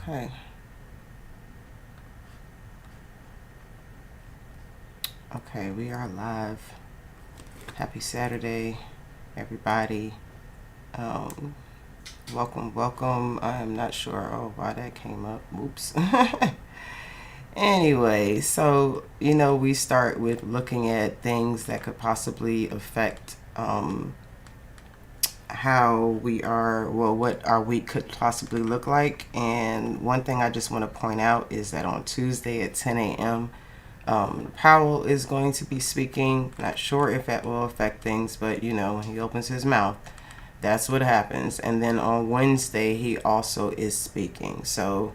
Okay. Okay, we are live. Happy Saturday, everybody. Um, welcome. I am not sure why that came up. Oops. Anyway, so we start with looking at things that could possibly affect how we are, well, what our week could possibly look like. And one thing I just want to point out is that on Tuesday at 10 a.m., Powell is going to be speaking. Not sure if that will affect things, but when he opens his mouth, that's what happens. And then on Wednesday, he also is speaking. So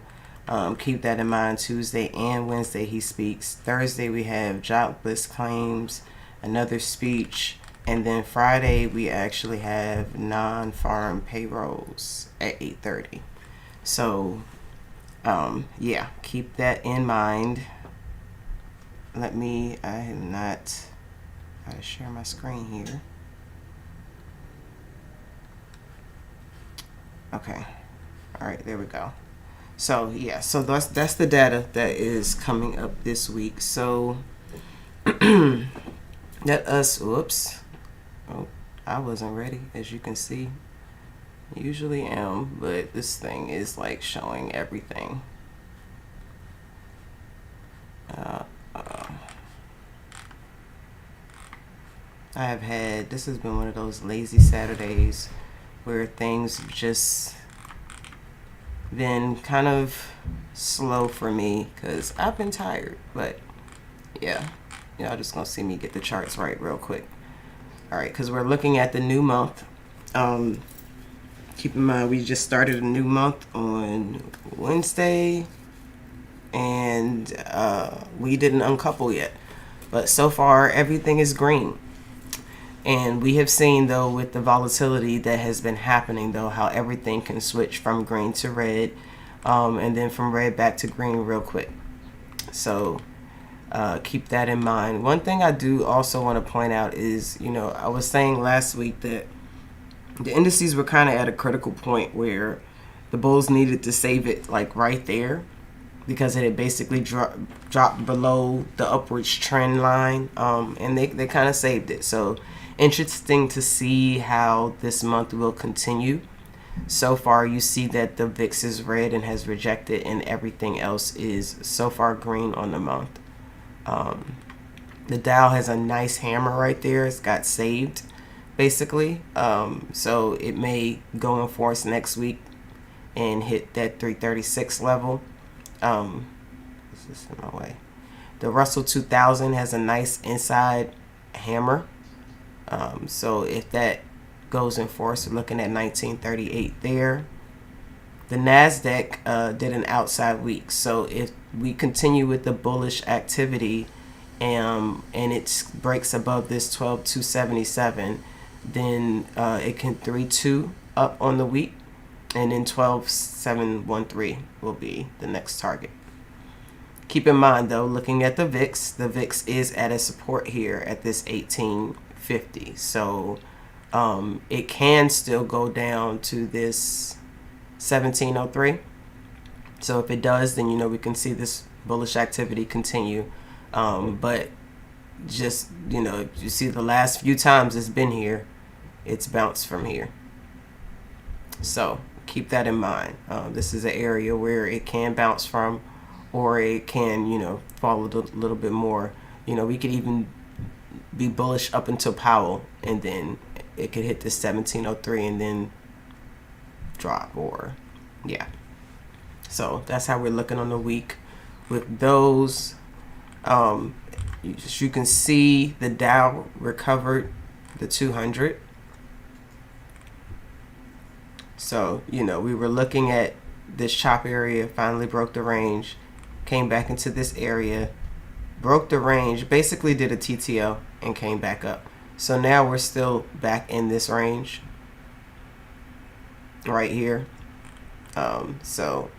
keep that in mind. Tuesday and Wednesday, he speaks. Thursday, we have jobless claims, another speech. And then Friday, we actually have non-farm payrolls at 8:30. So, yeah, keep that in mind. I am not, gotta share my screen here. Okay. All right, there we go. So, yeah, so that's the data that is coming up this week. So, oops. Oh, I wasn't ready, as you can see. Usually am, but this thing is like showing everything. This has been one of those lazy Saturdays where things just been kind of slow for me because I've been tired. But yeah, y'all just gonna see me get the charts right real quick. All right, because we're looking at the new month. Keep in mind, we just started a new month on Wednesday, and we didn't uncouple yet. But so far, everything is green. And we have seen, though, with the volatility that has been happening, though, how everything can switch from green to red, and then from red back to green real quick. So keep that in mind. One thing I do also want to point out is, I was saying last week that the indices were kind of at a critical point where the bulls needed to save it like right there because it had basically dropped below the upwards trend line, and they kind of saved it. So interesting to see how this month will continue. So far, you see that the VIX is red and has rejected, and everything else is so far green on the month. The Dow has a nice hammer right there. It's got saved, basically. So it may go in force next week and hit that 336 level. This is in my way. The Russell 2000 has a nice inside hammer. So if that goes in force, we're looking at 1938 there. The NASDAQ did an outside week. So if we continue with the bullish activity and it breaks above this 12,277, then it can 3-2 up on the week, and then 12,713 will be the next target. Keep in mind, though, looking at the VIX is at a support here at this 1850. So it can still go down to this 1703. So if it does, then we can see this bullish activity continue. But just if you see the last few times it's been here, it's bounced from here. So keep that in mind. This is an area where it can bounce from, or it can fall a little bit more. We could even be bullish up until Powell, and then it could hit this 1703 and then drop, or yeah. So that's how we're looking on the week with those. You can see the Dow recovered the 200. So we were looking at this chop area, finally broke the range, came back into this area, broke the range, basically did a TTO and came back up. So now we're still back in this range right here. So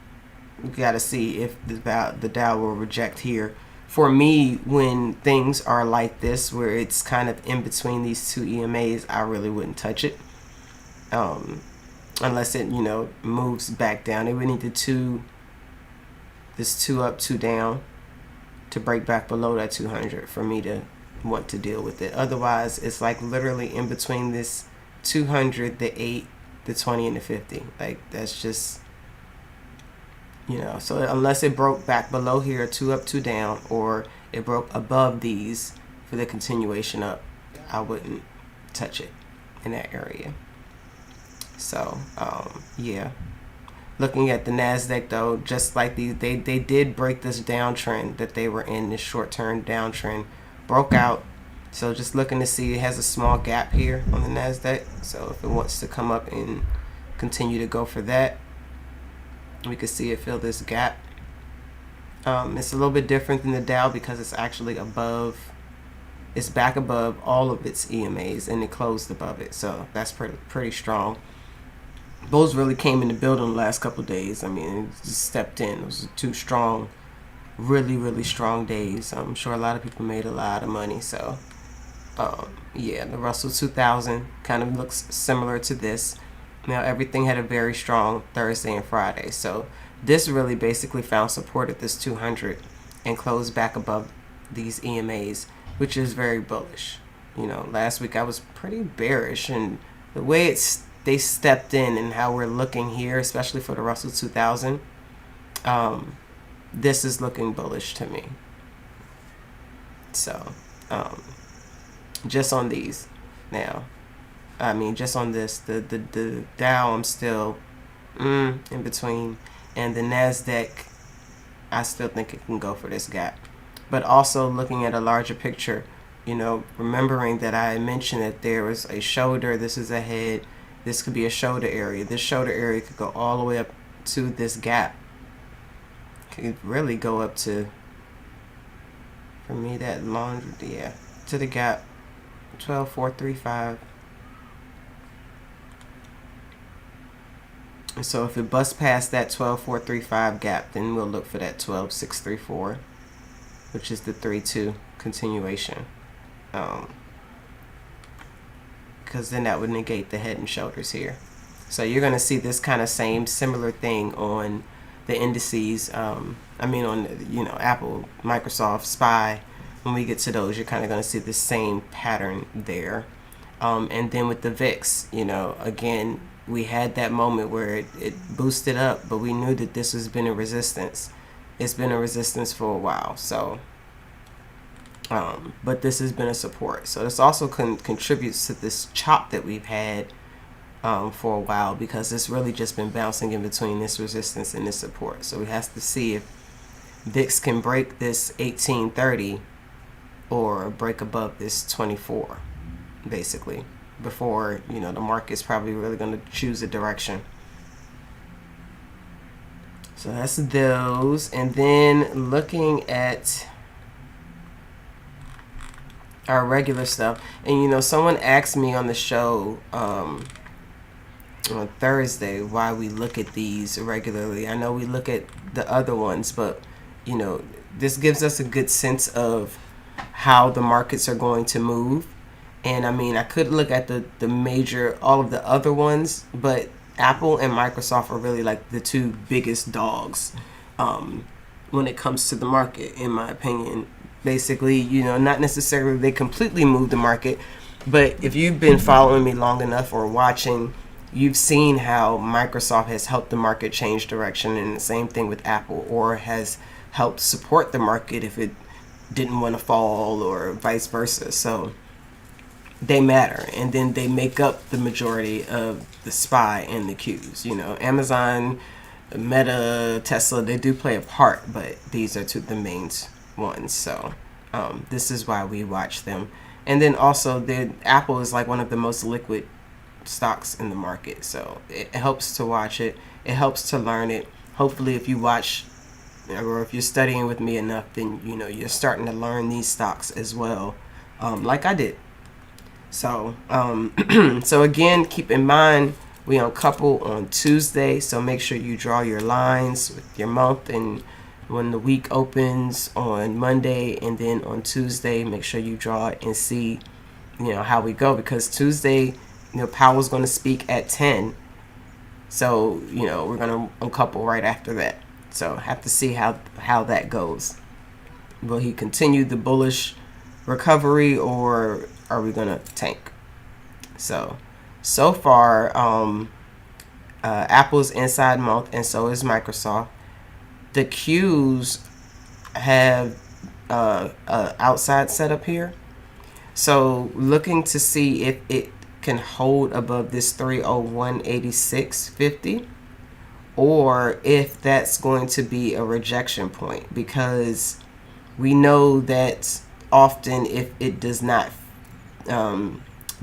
we got to see if the Dow will reject here. For me, when things are like this, where it's kind of in between these two EMAs, I really wouldn't touch it. Unless it, moves back down. It would need to this 2 up, 2 down to break back below that 200 for me to want to deal with it. Otherwise, it's like literally in between this 200, the 8, the 20, and the 50. Like, that's just, you know, so unless it broke back below here, 2 up, 2 down, or it broke above these for the continuation up, I wouldn't touch it in that area. So yeah, looking at the NASDAQ though, just like these, they did break this downtrend that they were in, this short-term downtrend, broke out. So just looking to see, it has a small gap here on the NASDAQ, so if it wants to come up and continue to go for that, we could see it fill this gap. It's a little bit different than the Dow because it's actually above, it's back above all of its EMAs, and it closed above it, so that's pretty strong. Those really came in the building the last couple of days. I mean, it just stepped in. It was 2 strong, really strong days. I'm sure a lot of people made a lot of money. So yeah, the Russell 2000 kind of looks similar to this. Now, everything had a very strong Thursday and Friday, so this really basically found support at this 200 and closed back above these EMAs, which is very bullish. You know, last week I was pretty bearish, and the way they stepped in and how we're looking here, especially for the Russell 2000, this is looking bullish to me. So just on these now, I mean, just on this, the Dow, I'm still in between, and the NASDAQ, I still think it can go for this gap. But also looking at a larger picture, you know, remembering that I mentioned that there was a shoulder, this is a head, this could be a shoulder area. This shoulder area could go all the way up to this gap. Could really go up to, for me, that long, yeah, to the gap, 12,435. And so if it busts past that 12,435 gap, then we'll look for that 12,634, which is the 3-2 continuation. Because then that would negate the head and shoulders here. So you're going to see this kind of same similar thing on the indices. I mean, on, you know, Apple, Microsoft, SPY. When we get to those, you're kind of going to see the same pattern there. And then with the VIX, you know, again, we had that moment where it boosted up, but we knew that this has been a resistance. It's been a resistance for a while. So, but this has been a support. So this also contributes to this chop that we've had for a while, because it's really just been bouncing in between this resistance and this support. So we have to see if VIX can break this 1830 or break above this 24, basically, before, you know, the market's probably really going to choose a direction. So that's those. And then looking at our regular stuff, and you know, someone asked me on the show on Thursday why we look at these regularly. I know we look at the other ones, but you know, this gives us a good sense of how the markets are going to move. And I mean, I could look at the major, all of the other ones, but Apple and Microsoft are really like the 2 biggest dogs when it comes to the market, in my opinion. Basically, you know, not necessarily they completely move the market, but if you've been following me long enough or watching, you've seen how Microsoft has helped the market change direction, and the same thing with Apple, or has helped support the market if it didn't want to fall, or vice versa. So they matter, and then they make up the majority of the SPY and the Qs. You know, Amazon, Meta, Tesla, they do play a part, but these are 2 of the main ones. So this is why we watch them. And then also, Apple is like one of the most liquid stocks in the market, so it helps to watch it. It helps to learn it. Hopefully, if you watch, or if you're studying with me enough, then you know you're starting to learn these stocks as well, like I did. So so again, keep in mind, we uncouple on Tuesday, so make sure you draw your lines with your month, and when the week opens on Monday, and then on Tuesday, make sure you draw it and see, you know, how we go, because Tuesday, you know, Powell's going to speak at 10, so you know we're going to uncouple right after that. So have to see how that goes. Will he continue the bullish recovery, or are we gonna tank? So far, Apple's inside month, and so is Microsoft. The Qs have outside setup here. So looking to see if it can hold above this 301.8650, or if that's going to be a rejection point, because we know that often if it does not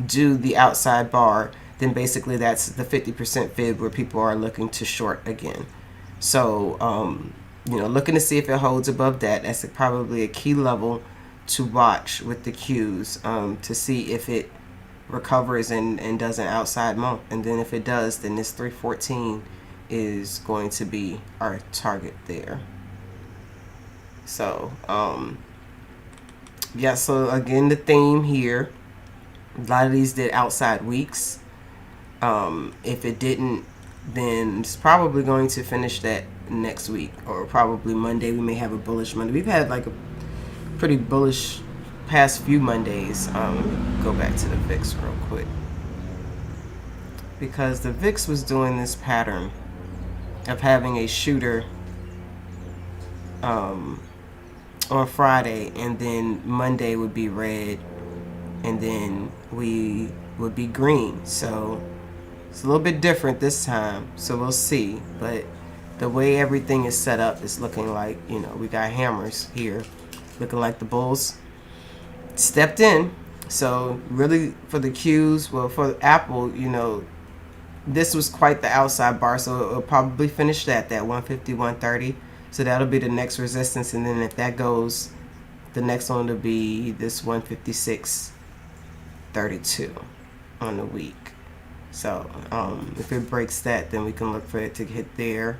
do the outside bar, then basically that's the 50% fib where people are looking to short again. So looking to see if it holds above that. That's probably a key level to watch with the Qs, to see if it recovers and does an outside month. And then if it does, then this 314 is going to be our target there. So yeah, so again, the theme here, a lot of these did outside weeks. If it didn't, then it's probably going to finish that next week, or probably Monday. We may have a bullish Monday. We've had like a pretty bullish past few Mondays. Go back to the VIX real quick, because the VIX was doing this pattern of having a shooter on Friday, and then Monday would be red, and then we would be green. So it's a little bit different this time, so we'll see. But the way everything is set up is looking like, we got hammers here, looking like the bulls stepped in. So really for the Qs, well, for Apple, this was quite the outside bar, so it'll probably finish that 150-130. So that'll be the next resistance, and then if that goes, the next one will be this 156.32 on the week. So if it breaks that, then we can look for it to hit there.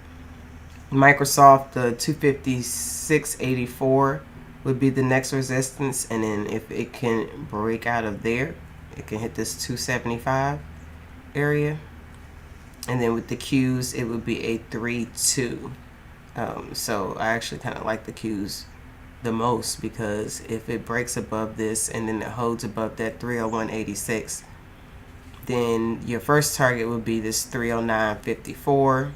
Microsoft, the 256.84 would be the next resistance, and then if it can break out of there, it can hit this 275 area. And then with the Qs, it would be a 3-2. So I actually kind of like the Qs the most, because if it breaks above this and then it holds above that 301.86, then your first target would be this 309.54,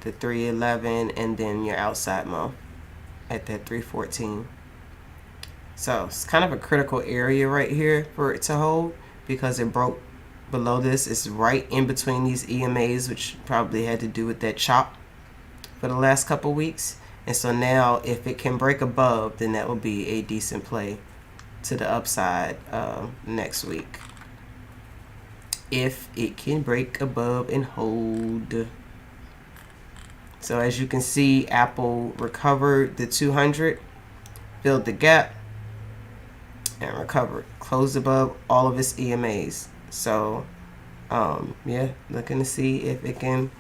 the 311, and then your outside month at that 314. So it's kind of a critical area right here for it to hold, because it broke below this. It's right in between these EMAs, which probably had to do with that chop for the last couple weeks. And so now if it can break above, then that will be a decent play to the upside next week, if it can break above and hold. So as you can see, Apple recovered the 200, filled the gap, and recovered, closed above all of its EMAs. So yeah, looking to see if it can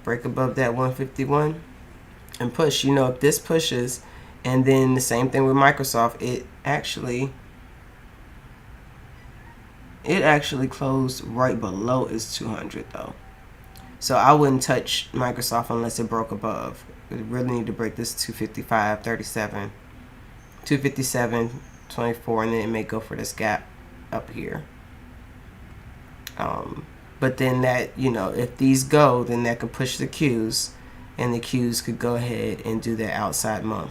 break above that 151 and push. If this pushes, and then the same thing with Microsoft, it actually closed right below its 200 though. So I wouldn't touch Microsoft unless it broke above. We really need to break this 255.37, 257.24, and then it may go for this gap up here. But then that, if these go, then that could push the Qs, and the Qs could go ahead and do their outside month.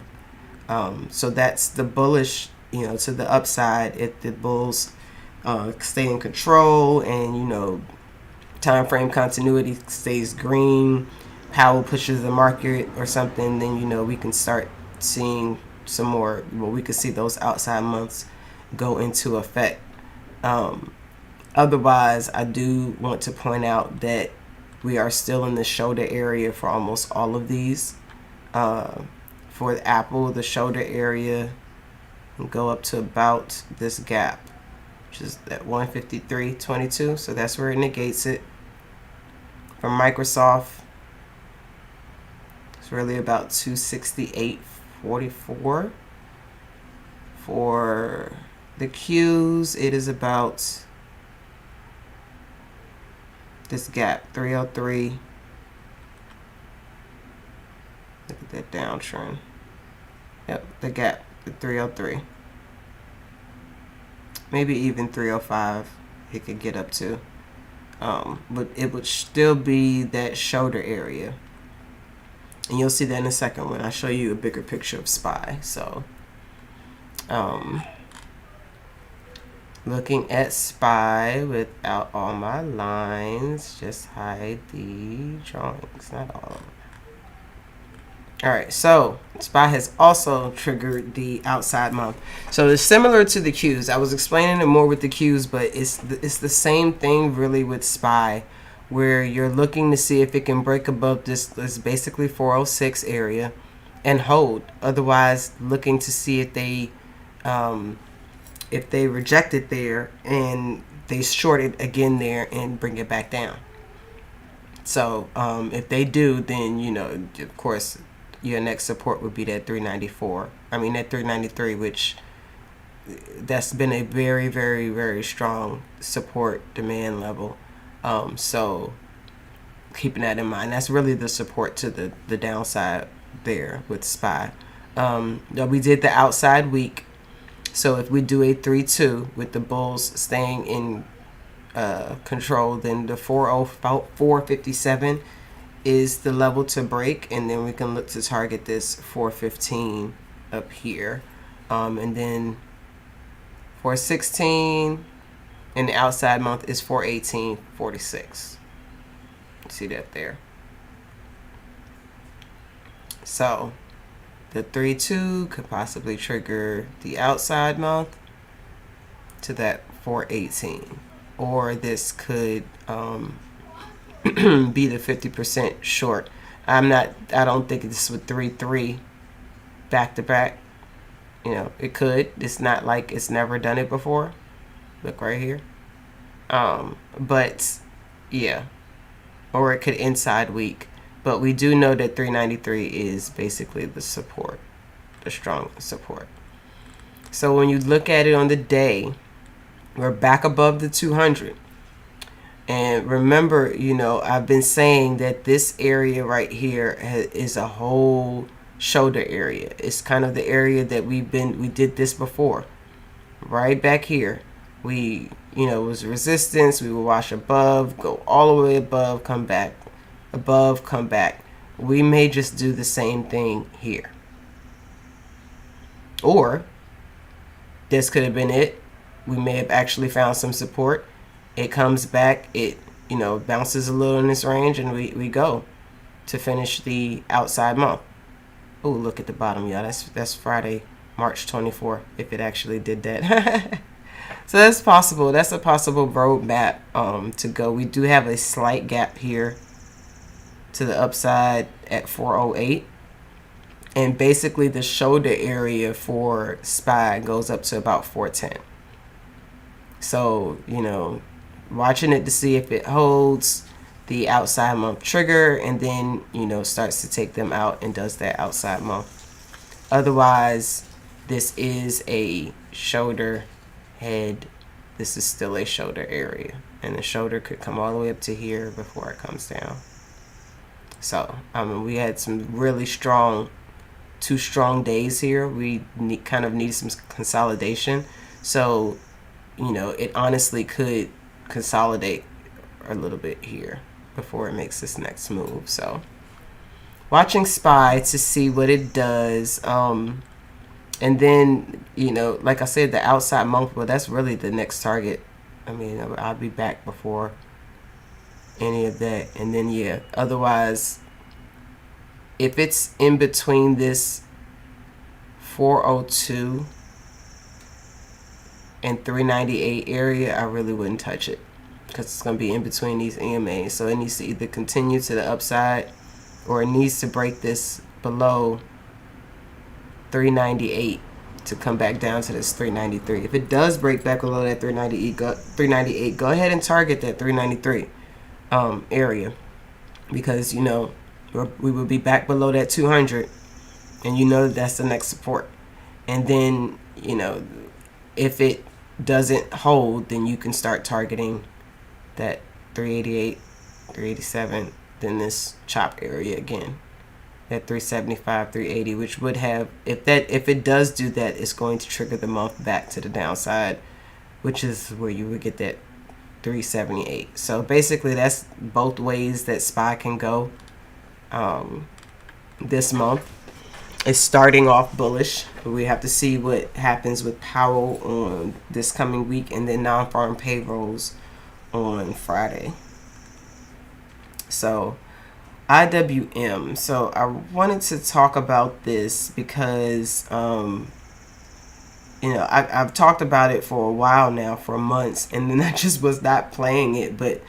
So that's the bullish, to the upside, if the bulls stay in control, and time frame continuity stays green, Powell pushes the market or something, then we can start seeing some more. Well, we could see those outside months go into effect. Otherwise, I do want to point out that we are still in the shoulder area for almost all of these. For Apple, the shoulder area will go up to about this gap, which is at 153.22. So that's where it negates it. For Microsoft, it's really about 268.44. For the Qs, it is about this gap, 303, look at that downtrend. Yep, the gap, the 303. Maybe even 305 it could get up to. But it would still be that shoulder area. And you'll see that in a second when I show you a bigger picture of SPY. So, looking at SPY without all my lines, just hide the drawings, not all of them. Alright, so SPY has also triggered the outside month. So it's similar to the Qs. I was explaining it more with the Qs, but it's the same thing really with SPY, where you're looking to see if it can break above this basically 406 area and hold. Otherwise, looking to see if they reject it there and they short it again there and bring it back down. So if they do, then, you know, of course, your next support would be that 394. I mean, that 393, which that's been a very, very, very strong support demand level. So keeping that in mind, that's really the support to the downside there with SPY. We did the outside week. So if we do a 3-2 with the bulls staying in control, then the 404.57 is the level to break, and then we can look to target this 415 up here, and then 416, and the outside month is 418.46. See that there. So the 3-2 could possibly trigger the outside month to that 418, or this could be the 50% short. I don't think this would 3-3 back to back. You know, it could. It's not like it's never done it before. Look right here. But yeah, or it could inside week. But we do know that 393 is basically the support, the strong support. So when you look at it on the day, we're back above the 200. And remember, you know, I've been saying that this area right here is a whole shoulder area. It's kind of the area that we did this before. Right back here. We, you know, it was resistance. We would wash above, go all the way above, come back. Above, come back. We may just do the same thing here. Or this could have been it. We may have actually found some support. It comes back, it, you know, bounces a little in this range, and we go to finish the outside month. Oh, look at the bottom, y'all. That's Friday, March 24th, if it actually did that. So that's possible. That's a possible roadmap to go. We do have a slight gap here to the upside at 408. And basically the shoulder area for SPY goes up to about 410. So, you know, watching it to see if it holds the outside month trigger, and then, you know, starts to take them out and does that outside month. Otherwise, this is a shoulder head. This is still a shoulder area, and the shoulder could come all the way up to here before it comes down. So, I mean, we had some really strong, 2 strong days here. We kind of need some consolidation. So, you know, it honestly could consolidate a little bit here before it makes this next move. So watching SPY to see what it does, and then, you know, like I said, the outside month, well, that's really the next target. I mean, I'll be back before any of that. And then, yeah, otherwise, if it's in between this 402 and 398 area, I really wouldn't touch it, because it's going to be in between these EMAs. So it needs to either continue to the upside, or it needs to break this below 398 to come back down to this 393. If it does break back below that 398, go ahead and target that 393 area, because, you know, we will be back below that 200, and you know that's the next support. And then, you know, if it doesn't hold, then you can start targeting that 388, 387, then this chop area again. at 375, 380, which would have, if it does do that, it's going to trigger the month back to the downside, which is where you would get that 378. So basically that's both ways that SPY can go this month. It's starting off bullish. We have to see what happens with Powell on this coming week, and then non-farm payrolls on Friday. So IWM. So I wanted to talk about this because you know, I've talked about it for a while now, for months, and then I just was not playing it. But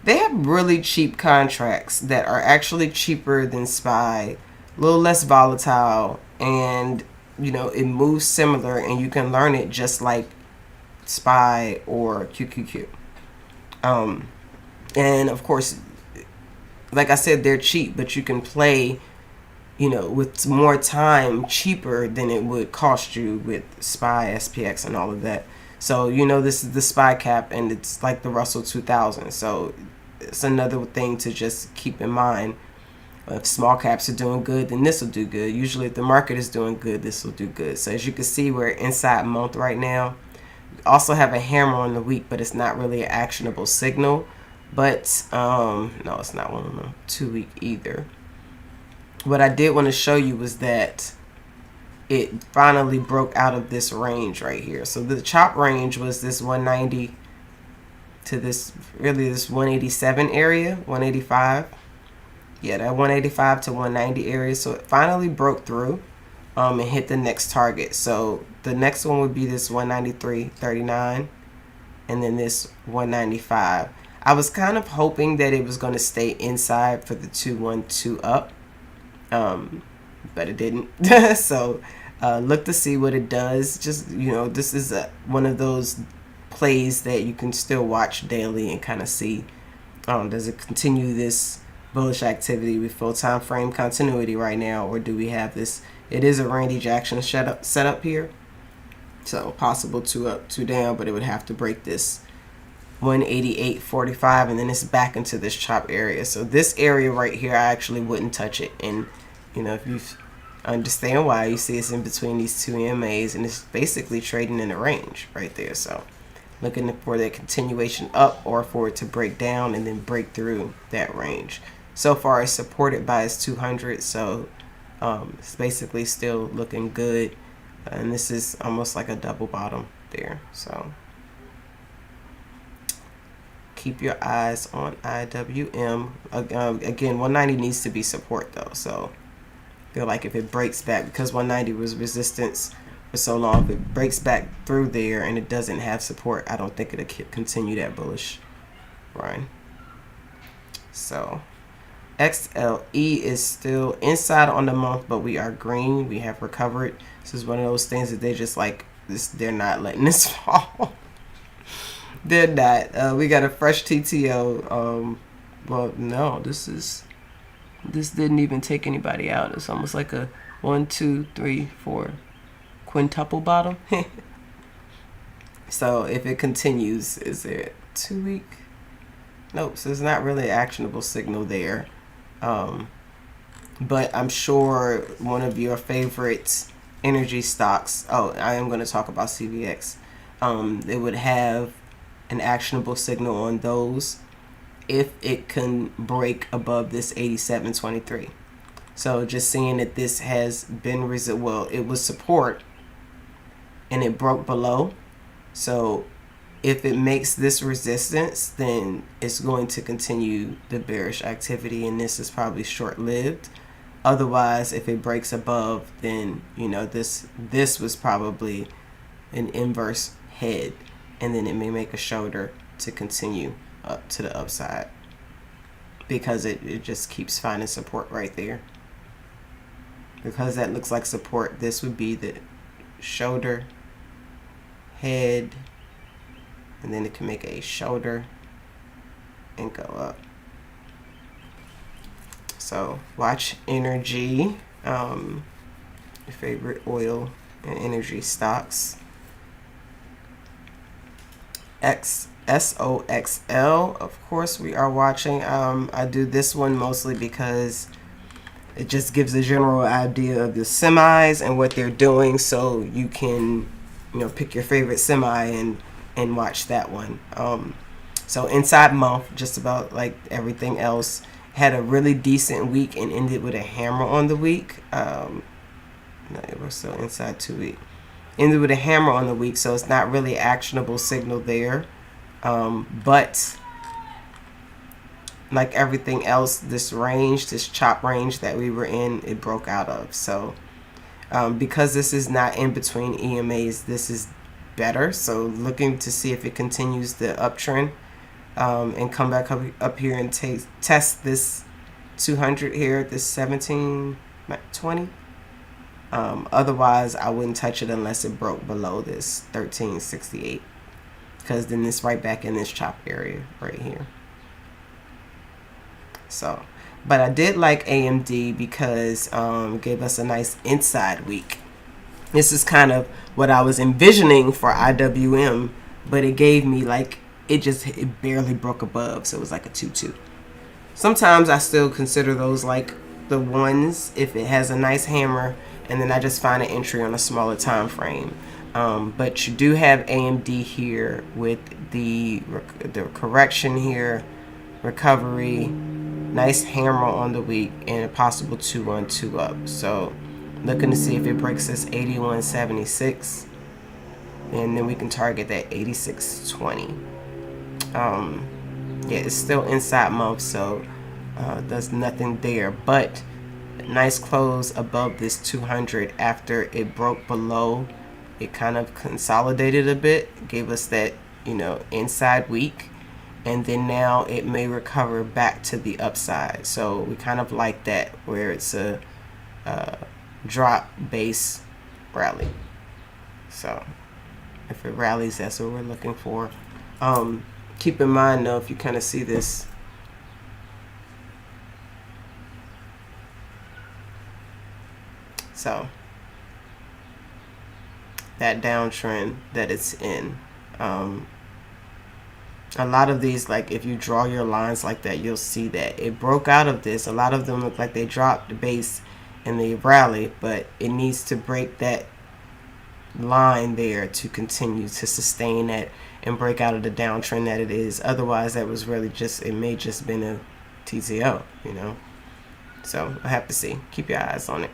they have really cheap contracts that are actually cheaper than SPY, a little less volatile, and you know, it moves similar, and you can learn it just like SPY or QQQ. And of course, like I said, they're cheap, but you can play, you know, with more time cheaper than it would cost you with SPY, SPX, and all of that. So, you know, this is the SPY cap, and it's like the Russell 2000. So it's another thing to just keep in mind. If small caps are doing good, then this will do good. Usually if the market is doing good, this will do good. So as you can see, we're inside month right now. We also have a hammer on the week, but it's not really an actionable signal. But no, it's not one on the 2 week either. What I did want to show you was that it finally broke out of this range right here. So the chop range was this 190 to this 187 area, 185. Yeah, that 185 to 190 area. So it finally broke through and hit the next target. So the next one would be this 193.39 and then this 195. I was kind of hoping that it was going to stay inside for the 212 up, but it didn't. So look to see what it does. Just, you know, this is one of those plays that you can still watch daily and kind of see, does it continue this bullish activity with full time frame continuity right now, or do we have this? It is a Randy Jackson set up here, so possible 2 up, 2 down, but it would have to break this 188.45, and then it's back into this chop area. So this area right here, I actually wouldn't touch it. And you know, if you understand why, you see it's in between these two EMAs, and it's basically trading in a range right there. So looking for that continuation up, or for it to break down and then break through that range. So far it's supported by its 200, so it's basically still looking good, and this is almost like a double bottom there. So keep your eyes on IWM. Again, 190 needs to be support though, so I feel like if it breaks back, because 190 was resistance for so long, if it breaks back through there and it doesn't have support, I don't think it'll continue that bullish run. So XLE is still inside on the month, but we are green. We have recovered. This is one of those things that they just like this, they're not letting this fall. They're not. We got a fresh TTO. Well, no, this didn't even take anybody out. It's almost like a 1, 2, 3, 4 quintuple bottom. So if it continues, is there 2 week? Nope. So it's not really an actionable signal there. But I'm sure one of your favorite energy stocks. Oh, I am going to talk about CVX. It would have an actionable signal on those if it can break above this 87.23. So just seeing that this has been well, it was support and it broke below. So if it makes this resistance, then it's going to continue the bearish activity, and this is probably short-lived. Otherwise, if it breaks above, then you know this was probably an inverse head, and then it may make a shoulder to continue up to the upside, because it just keeps finding support right there. Because that looks like support, this would be the shoulder, head, and then it can make a shoulder and go up. So watch energy, your favorite oil and energy stocks. SOXL, of course we are watching. I do this one mostly because It just gives a general idea of the semis and what they're doing, so you can, pick your favorite semi and watch that one. So inside month, just about like everything else, had a really decent week and ended with a hammer on the week. No, we're still inside 2 week. Ended with a hammer on the week, so it's not really actionable signal there. But like everything else, this chop range that we were in, it broke out of. So because this is not in between EMAs, this is better. So looking to see if it continues the uptrend and come back up here and test this 200 here, this 1720. Otherwise, I wouldn't touch it unless it broke below this 1368, because then it's right back in this chop area right here. So, but I did like AMD because it gave us a nice inside week. This is kind of what I was envisioning for IWM, but it gave me like, it barely broke above, so it was like a 2-2. Sometimes I still consider those like the ones if it has a nice hammer, and then I just find an entry on a smaller time frame. But you do have AMD here with the correction here, recovery, nice hammer on the week, and a possible 2-1-2 up. So looking to see if it breaks this 81.76, and then we can target that 86.20. Yeah, it's still inside month, so there's nothing there, but nice close above this 200 after it broke below. It kind of consolidated a bit, gave us that inside week, and then now it may recover back to the upside. So we kind of like that, where it's a drop base rally. So if it rallies, that's what we're looking for. Keep in mind though, if you kind of see this, so that downtrend that it's in, a lot of these, like if you draw your lines like that, you'll see that it broke out of this. A lot of them look like they dropped the base and they rally, but it needs to break that line there to continue to sustain that and break out of the downtrend that it is. Otherwise, that was really just, it may just been a TTO, so I have to see. Keep your eyes on it.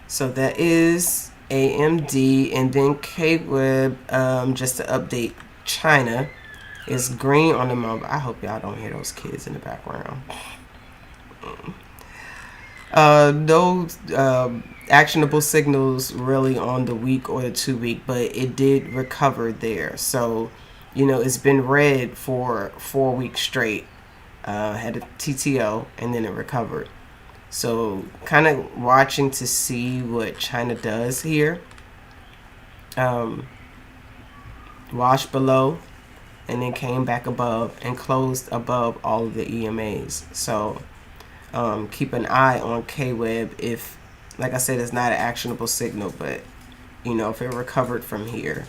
So that is AMD, and then KWeb, just to update, China is green on the month. I hope y'all don't hear those kids in the background. No actionable signals really on the week or the 2 week, but it did recover there. So it's been red for 4 weeks straight. Had a TTO and then it recovered. So kind of watching to see what China does here. Washed below and then came back above and closed above all of the EMAs. So keep an eye on KWeb. If, like I said, it's not an actionable signal, but if it recovered from here,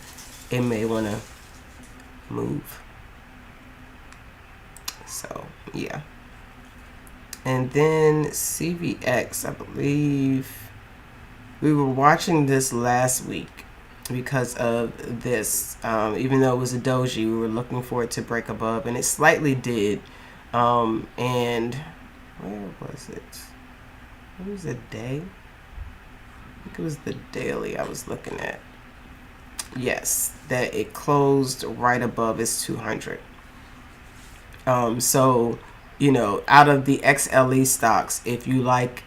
it may want to move. So yeah. And then CVX, I believe we were watching this last week because of this. Even though it was a doji, we were looking for it to break above, and it slightly did. And where was it? What was the day? I think it was the daily I was looking at. Yes, that it closed right above its 200. So out of the XLE stocks, if you like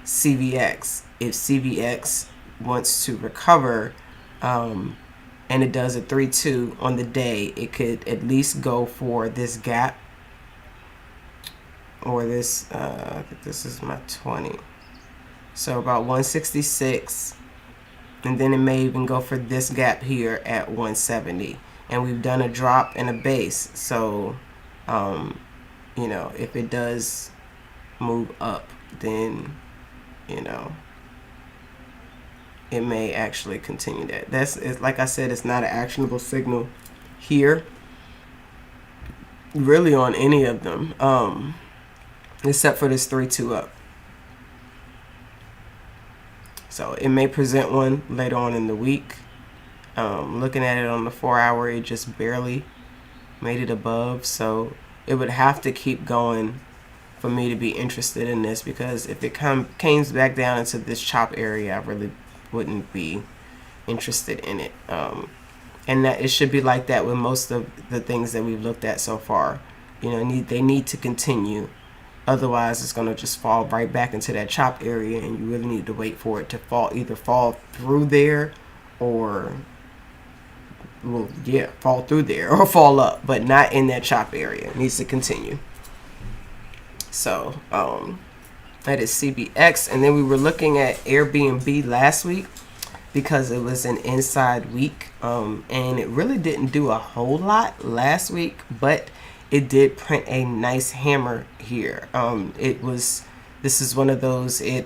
CVX, if CVX wants to recover, and it does a 3-2 on the day, it could at least go for this gap, or this, I think this is my 20. So about 166, and then it may even go for this gap here at 170. And we've done a drop and a base, so if it does move up, then it may actually continue that. It's like I said, it's not an actionable signal here really on any of them, except for this 3-2 up. So it may present one later on in the week. Looking at it on the 4-hour, it just barely made it above. So it would have to keep going for me to be interested in this, because if it came back down into this chop area, I really wouldn't be interested in it. And that it should be like that with most of the things that we've looked at so far. You know, they need to continue. Otherwise, it's going to just fall right back into that chop area, and you really need to wait for it to either fall through there or, well, yeah, fall through there or fall up, but not in that chop area. It needs to continue. So, that is CBX. And then we were looking at Airbnb last week because it was an inside week. And it really didn't do a whole lot last week, but it did print a nice hammer here. This is one of those, it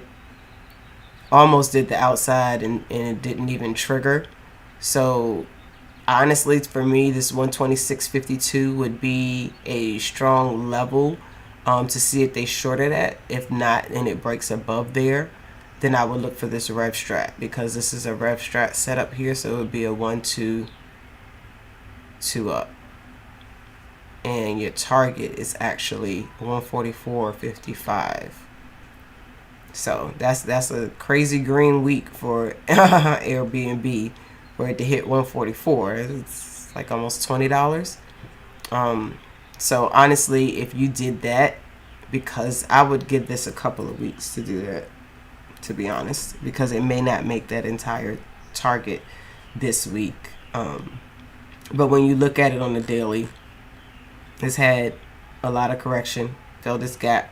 almost did the outside and it didn't even trigger. So honestly, for me, this 126.52 would be a strong level to see if they shorted at. If not, and it breaks above there, then I would look for this rev strat, because this is a rev strat setup here. So it would be a 1-2 up, and your target is actually 144.55. So that's a crazy green week for Airbnb, for it to hit 144. It's like almost $20. So honestly, if you did that, because I would give this a couple of weeks to do that, to be honest, because it may not make that entire target this week. But when you look at it on the daily, it's had a lot of correction, filled this gap,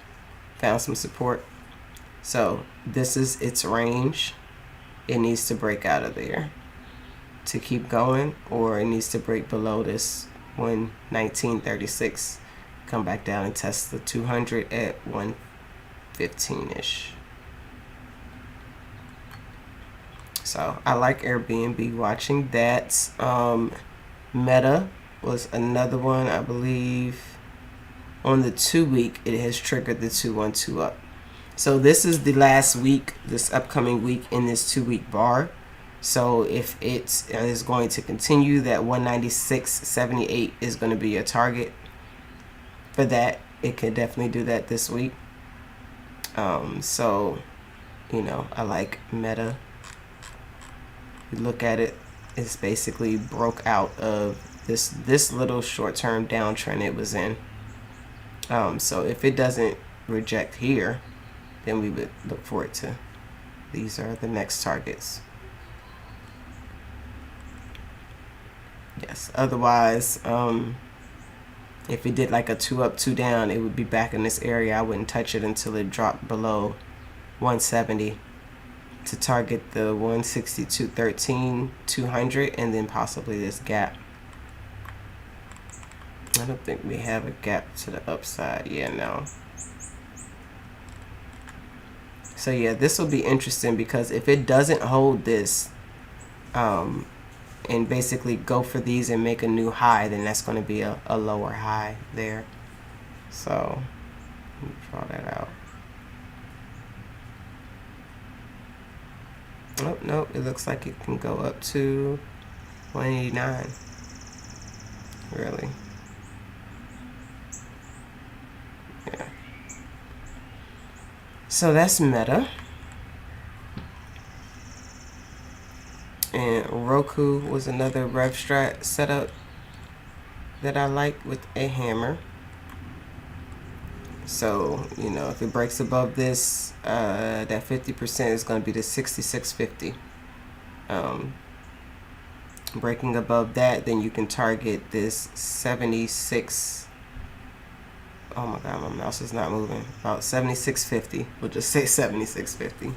found some support. So this is its range. It needs to break out of there to keep going, or it needs to break below this 119.36, come back down and test the 200 at 115-ish. So I like Airbnb watching that. Meta was another one, I believe. On the 2-week, it has triggered the 212 up. So this is the last week, this upcoming week in this 2-week bar. So if it is going to continue, that 196.78 is going to be a target for that. It can definitely do that this week. So, you know, I like Meta. You look at it, it's basically broke out of this little short-term downtrend it was in. So if it doesn't reject here, then we would look for it to, these are the next targets. Yes, otherwise, if it did like a 2 up, 2 down, it would be back in this area. I wouldn't touch it until it dropped below 170 to target the 162.13, 200, and then possibly this gap. I don't think we have a gap to the upside. Yeah, no. So yeah, this will be interesting, because if it doesn't hold this, and basically go for these and make a new high, then that's going to be a lower high there. So let me draw that out. Oh, nope, it looks like it can go up to 189. Really? Yeah. So that's Meta. And Roku was another rev strat setup that I like with a hammer. So, you know, if it breaks above this, that 50% is going to be the 66.50. Breaking above that, then you can target this 76. Oh my God, my mouse is not moving. About 76.50. We'll just say 76.50.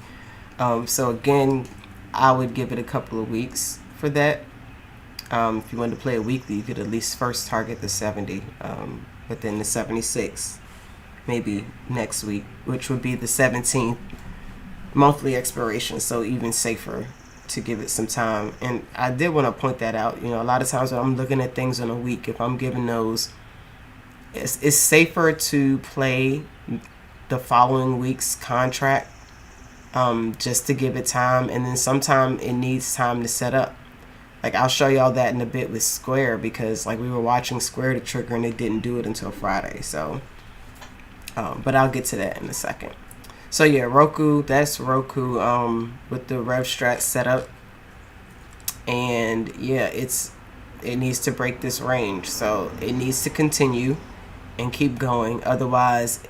So again, I would give it a couple of weeks for that. If you wanted to play it weekly, you could at least first target the 70, but then the 76 maybe next week, which would be the 17th monthly expiration. So even safer to give it some time. And I did want to point that out. You know, a lot of times when I'm looking at things on a week, if I'm giving those, it's safer to play the following week's contract just to give it time. And then sometime it needs time to set up. Like, I'll show y'all that in a bit with Square, because like we were watching Square to trigger and it didn't do it until Friday. So, but I'll get to that in a second. So yeah, Roku, that's Roku with the RevStrat setup. And yeah, it needs to break this range. So it needs to continue and keep going. Otherwise,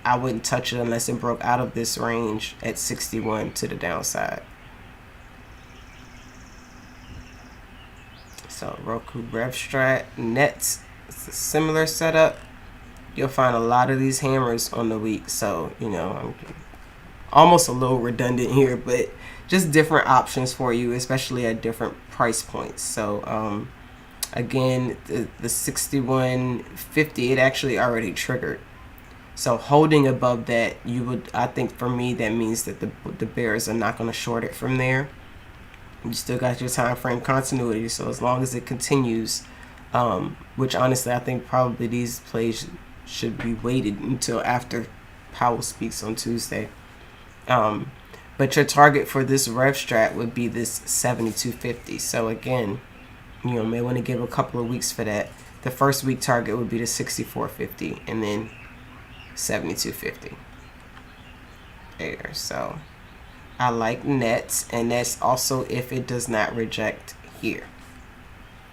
I wouldn't touch it unless it broke out of this range at 61 to the downside. So Roku, RevStrat, Nets, it's a similar setup. You'll find a lot of these hammers on the week. So, you know, I'm almost a little redundant here, but just different options for you, especially at different price points. So, again, the 61.50, it actually already triggered. So holding above that, I think for me, that means that the bears are not going to short it from there. You still got your time frame continuity, so as long as it continues, which honestly I think probably these plays should be waited until after Powell speaks on Tuesday. But your target for this RevStrat would be this 72.50. So again, you know, may want to give a couple of weeks for that. The first week target would be the 64.50 and then 72.50 there. So I like Nets, and that's also if it does not reject here,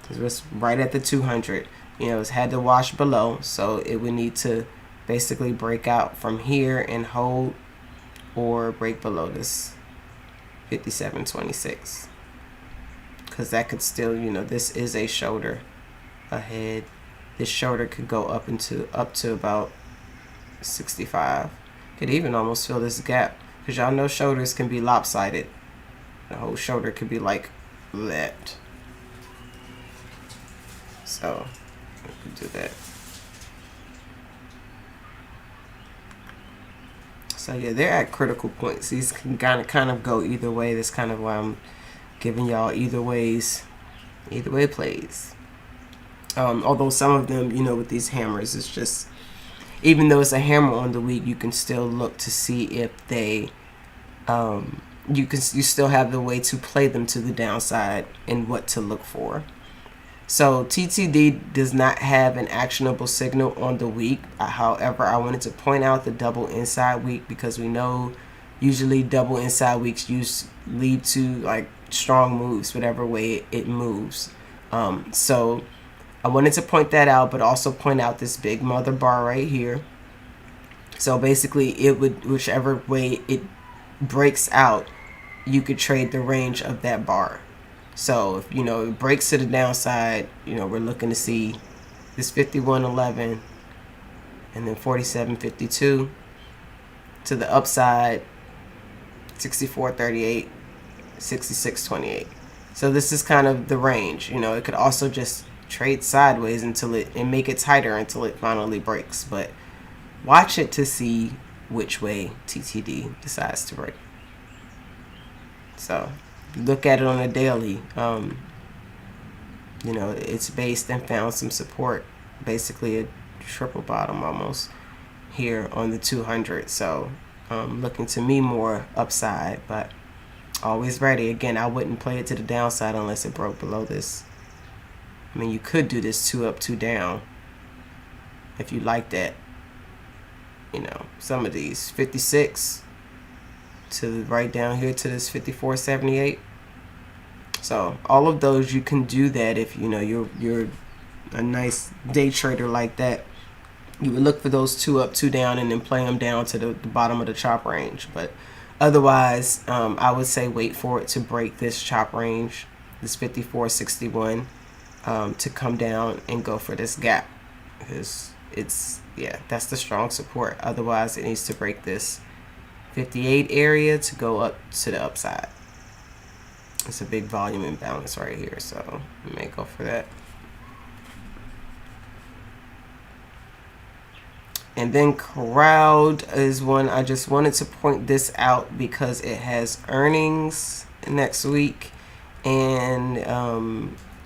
because it's right at the 200. You know, it's had to wash below, so it would need to basically break out from here and hold, or break below this 57.26, because that could still, you know, this is a shoulder ahead. This shoulder could go up to about 65. Could even almost fill this gap, because y'all know shoulders can be lopsided. The whole shoulder could be like that. So we could do that. So yeah, they're at critical points. These can kind of go either way. That's kind of why I'm giving y'all either way plays. Although some of them, you know, with these hammers, it's just, even though it's a hammer on the week, you can still look to see if they, you still have the way to play them to the downside and what to look for. So TTD does not have an actionable signal on the week. However, I wanted to point out the double inside week, because we know usually double inside weeks lead to like strong moves, whatever way it moves. So I wanted to point that out, but also point out this big mother bar right here. So basically, it would, whichever way it breaks out, you could trade the range of that bar. So if, you know, it breaks to the downside, you know, we're looking to see this 51.11 and then 47.52. To the upside, 64.38, 66.28. So this is kind of the range. You know, it could also just trade sideways and make it tighter until it finally breaks. But watch it to see which way TTD decides to break. So look at it on a daily. You know, it's based and found some support, basically a triple bottom almost here on the 200. So looking to me more upside, but always ready. Again, I wouldn't play it to the downside unless it broke below this. I mean, you could do this 2 up, 2 down if you like that. You know, some of these 56 to right down here to this 54.78. So all of those, you can do that if, you know, you're a nice day trader like that. You would look for those 2 up, 2 down, and then play them down to the bottom of the chop range. But otherwise, I would say wait for it to break this chop range, this 54.61, to come down and go for this gap, because that's the strong support. Otherwise, it needs to break this 58 area to go up to the upside. It's a big volume imbalance right here, so we may go for that. And then Crowd is one I just wanted to point this out because it has earnings next week, and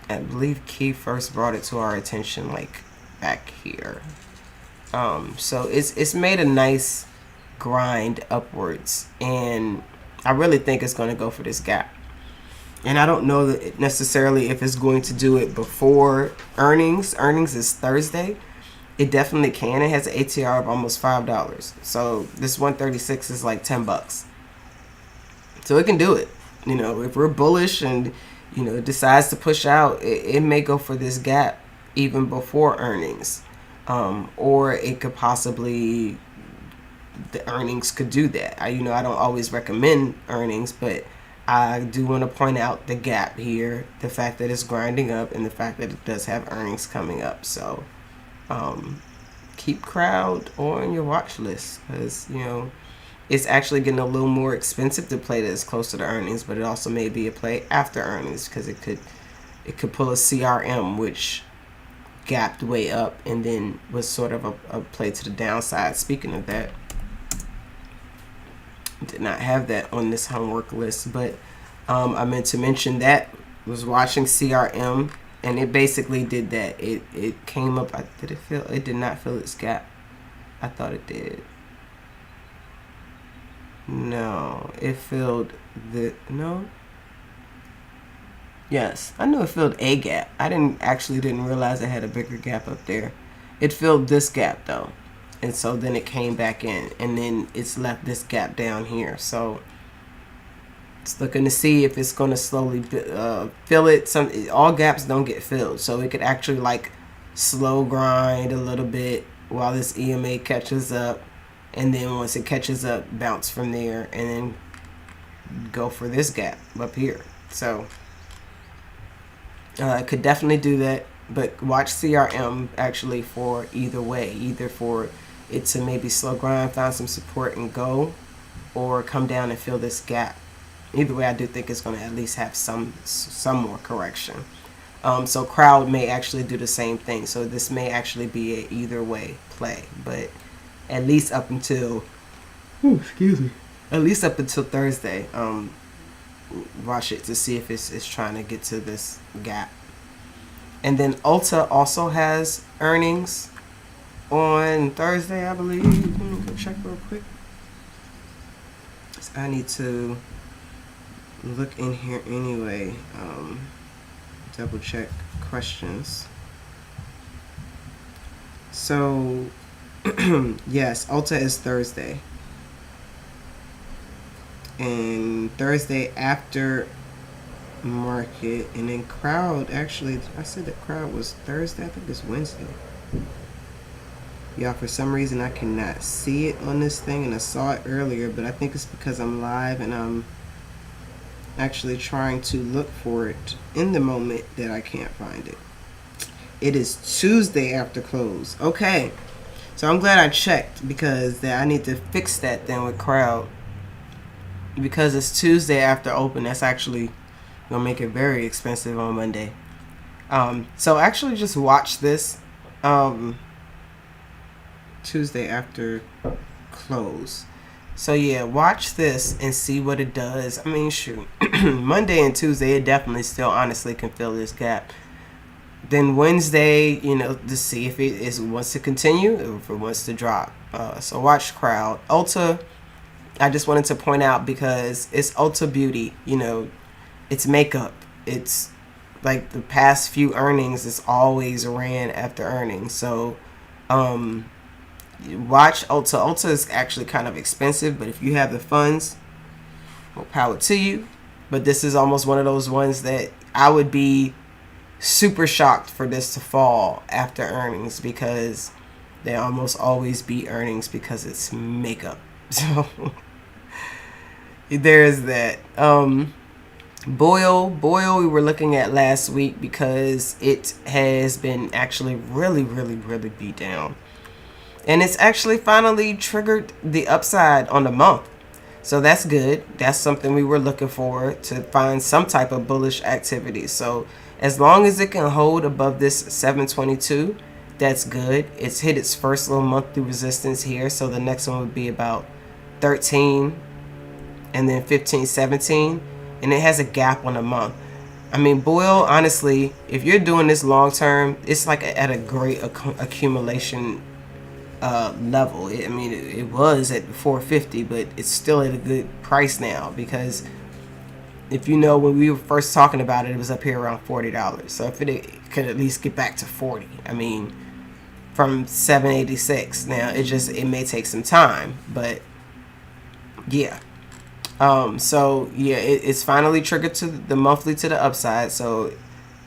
I believe Key first brought it to our attention like back here. So it's made a nice grind upwards, and I really think it's going to go for this gap. And I don't know that necessarily if it's going to do it before earnings. Earnings is Thursday. It definitely can. It has an ATR of almost $5. So this 136 is like $10. So it can do it. You know, if we're bullish and, you know, it decides to push out, it may go for this gap even before earnings. Or it could possibly, the earnings could do that. I don't always recommend earnings, but I do want to point out the gap here, the fact that it's grinding up, and the fact that it does have earnings coming up. So keep crowd on your watch list, because, you know, it's actually getting a little more expensive to play this close to the earnings, but it also may be a play after earnings, because it could pull a CRM, which gapped way up and then was sort of a play to the downside. Speaking of that, did not have that on this homework list, but I meant to mention that was watching CRM, and it basically did that. It came up. It did not fill its gap. I thought it did. No, it filled no. Yes, I knew it filled a gap. I didn't realize it had a bigger gap up there. It filled this gap though. And so then it came back in, and then it's left this gap down here. So it's looking to see if it's going to slowly fill it. All gaps don't get filled, so it could actually like slow grind a little bit while this EMA catches up, and then once it catches up, bounce from there, and then go for this gap up here. So it could definitely do that, but watch CRM actually for either way, either for it to maybe slow grind, find some support and go, or come down and fill this gap. Either way, I do think it's going to at least have some more correction. So crowd may actually do the same thing. So this may actually be a either way play, but at least up until at least up until Thursday, watch it to see if it's trying to get to this gap. And then Ulta also has earnings on Thursday, I believe. Let me go check real quick. I need to look in here anyway. Double check questions. So yes, Ulta is Thursday. And Thursday after market, and then crowd, actually I said the crowd was Thursday. I think it's Wednesday. Y'all, for some reason I cannot see it on this thing, and I saw it earlier, but I think it's because I'm live and I'm actually trying to look for it in the moment that I can't find it. It is Tuesday after close. Okay, so I'm glad I checked, because I need to fix that then with crowd, because it's Tuesday after open. That's actually gonna make it very expensive on Monday. So actually just watch this Tuesday after close. So yeah, watch this and see what it does. I mean, shoot, Monday and Tuesday it definitely still honestly can fill this gap. Then Wednesday, you know, to see if it wants to continue or if it wants to drop. So watch crowd. Ulta, I just wanted to point out, because it's Ulta Beauty, you know, it's makeup. It's like the past few earnings, it's always ran after earnings. So watch Ulta. Ulta is actually kind of expensive, but if you have the funds, more power to you. But this is almost one of those ones that I would be super shocked for this to fall after earnings, because they almost always beat earnings because it's makeup. So there's that. Boyle we were looking at last week, because it has been actually really beat down, and it's actually finally triggered the upside on the month. So that's good. That's something we were looking for, to find some type of bullish activity. So as long as it can hold above this 722, that's good. It's hit its first little monthly resistance here, so the next one would be about 13 and then 15, 17, and it has a gap on a month. I mean, Boyle, honestly, if you're doing this long term, it's like at a great accumulation level. I mean, it was at 450, but it's still at a good price now, because if you know, when we were first talking about it, it was up here around $40. So if it could at least get back to 40, I mean, from 786. Now it may take some time, but yeah. So yeah, it's finally triggered to the monthly to the upside. So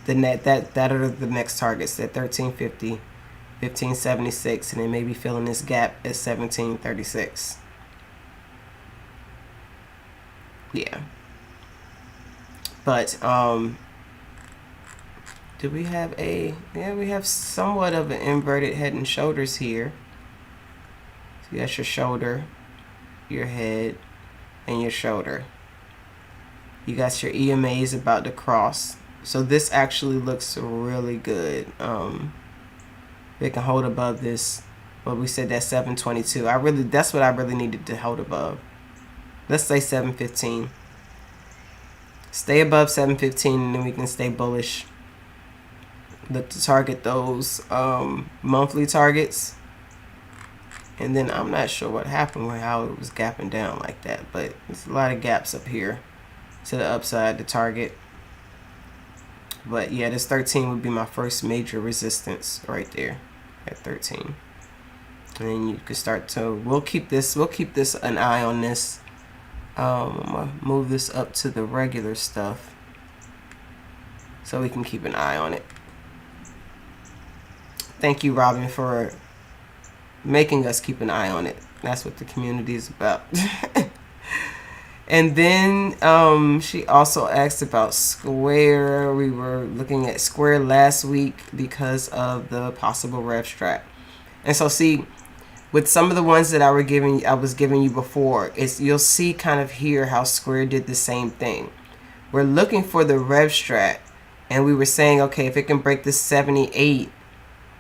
the net that are the next targets at 1350, 1576, and then maybe filling this gap at 1736. Yeah. But do we have a, yeah, we have somewhat of an inverted head and shoulders here. So that's your shoulder, your head, and your shoulder. You got your EMAs about to cross. So this actually looks really good. They can hold above this. Well, we said that's 722. That's what I really needed to hold above. Let's say 715. Stay above 715, and then we can stay bullish. Look to target those monthly targets. And then I'm not sure what happened with how it was gapping down like that, but there's a lot of gaps up here to the upside, the target. But yeah, this 13 would be my first major resistance right there at 13. And then you can start to, we'll keep this an eye on this. I'm gonna move this up to the regular stuff so we can keep an eye on it. Thank you, Robin, for making us keep an eye on it. That's what the community is about. And then she also asked about Square. We were looking at Square last week because of the possible rev strat. And so see, with some of the ones that I was giving you before, you'll see kind of here how Square did the same thing. We're looking for the rev strat, and we were saying, okay, if it can break the 78,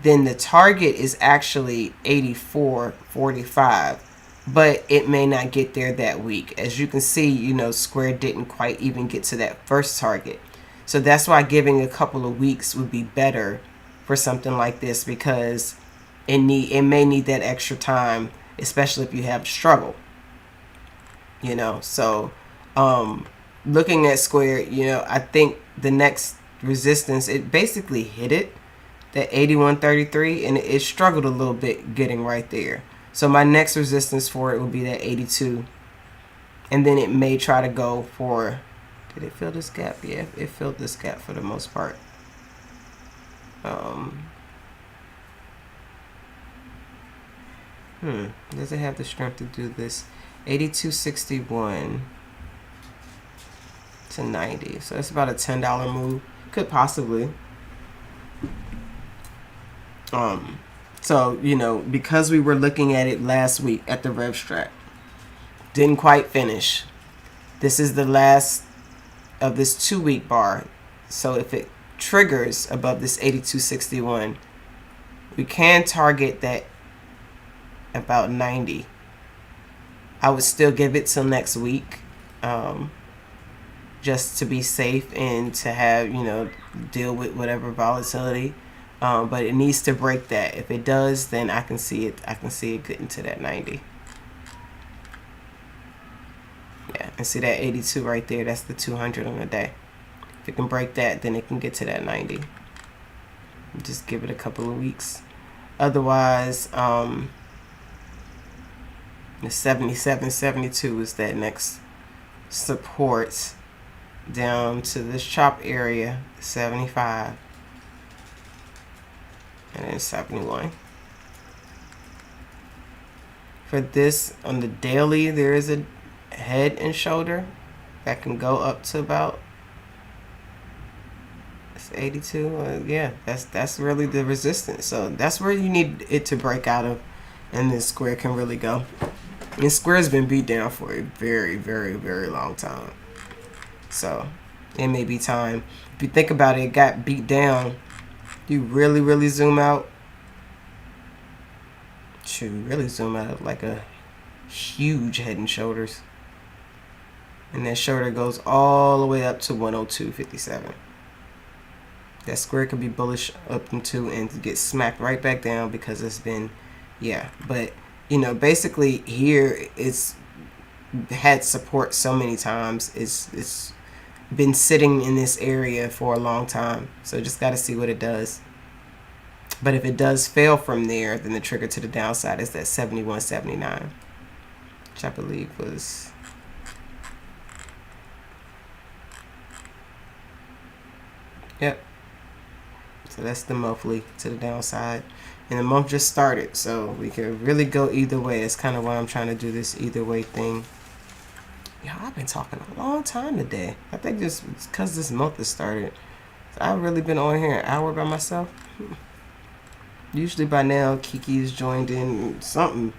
then the target is actually 84.45, but it may not get there that week. As you can see, you know, Square didn't quite even get to that first target. So that's why giving a couple of weeks would be better for something like this, because it may need that extra time, especially if you have struggle. You know, so looking at Square, you know, I think the next resistance, it basically hit it, that 81.33, and it struggled a little bit getting right there. So my next resistance for it will be that 82, and then it may try to go for, did it fill this gap? Yeah, it filled this gap for the most part. Does it have the strength to do this? 82.61 to 90, so it's about a $10 move. Could possibly. So, you know, because we were looking at it last week at the rev strat, didn't quite finish. This is the last of this 2-week bar. So if it triggers above this 82.61, we can target that about 90. I would still give it till next week, just to be safe and to have, you know, deal with whatever volatility. But it needs to break that. If it does, then I can see it getting to that 90. Yeah, and see that 82 right there, that's the 200 on the day. If it can break that, then it can get to that 90. Just give it a couple of weeks. Otherwise, the 77.72 is that next support down to this chop area, 75. And then 71. For this, on the daily, there is a head and shoulder that can go up to about, it's 82. Yeah, that's really the resistance. So that's where you need it to break out of, and then Square can really go. And Square's been beat down for a very, very, very long time. So it may be time. If you think about it, it got beat down. You really, really zoom out. Should really zoom out like a huge head and shoulders. And that shoulder goes all the way up to 102.57. That Square could be bullish up into and get smacked right back down because it's been Yeah, but basically here it's had support so many times. It's been sitting in this area for a long time, so just got to see what it does. But if it does fail from there, then the trigger to the downside is that 71.79, which I believe was, yep. So that's the monthly to the downside. And the month just started, so we could really go either way. It's kind of why I'm trying to do this either way thing. Yeah, I've been talking a long time today. I think just because this month has started. So I've really been on here an hour by myself. Usually by now, Kiki's joined in something.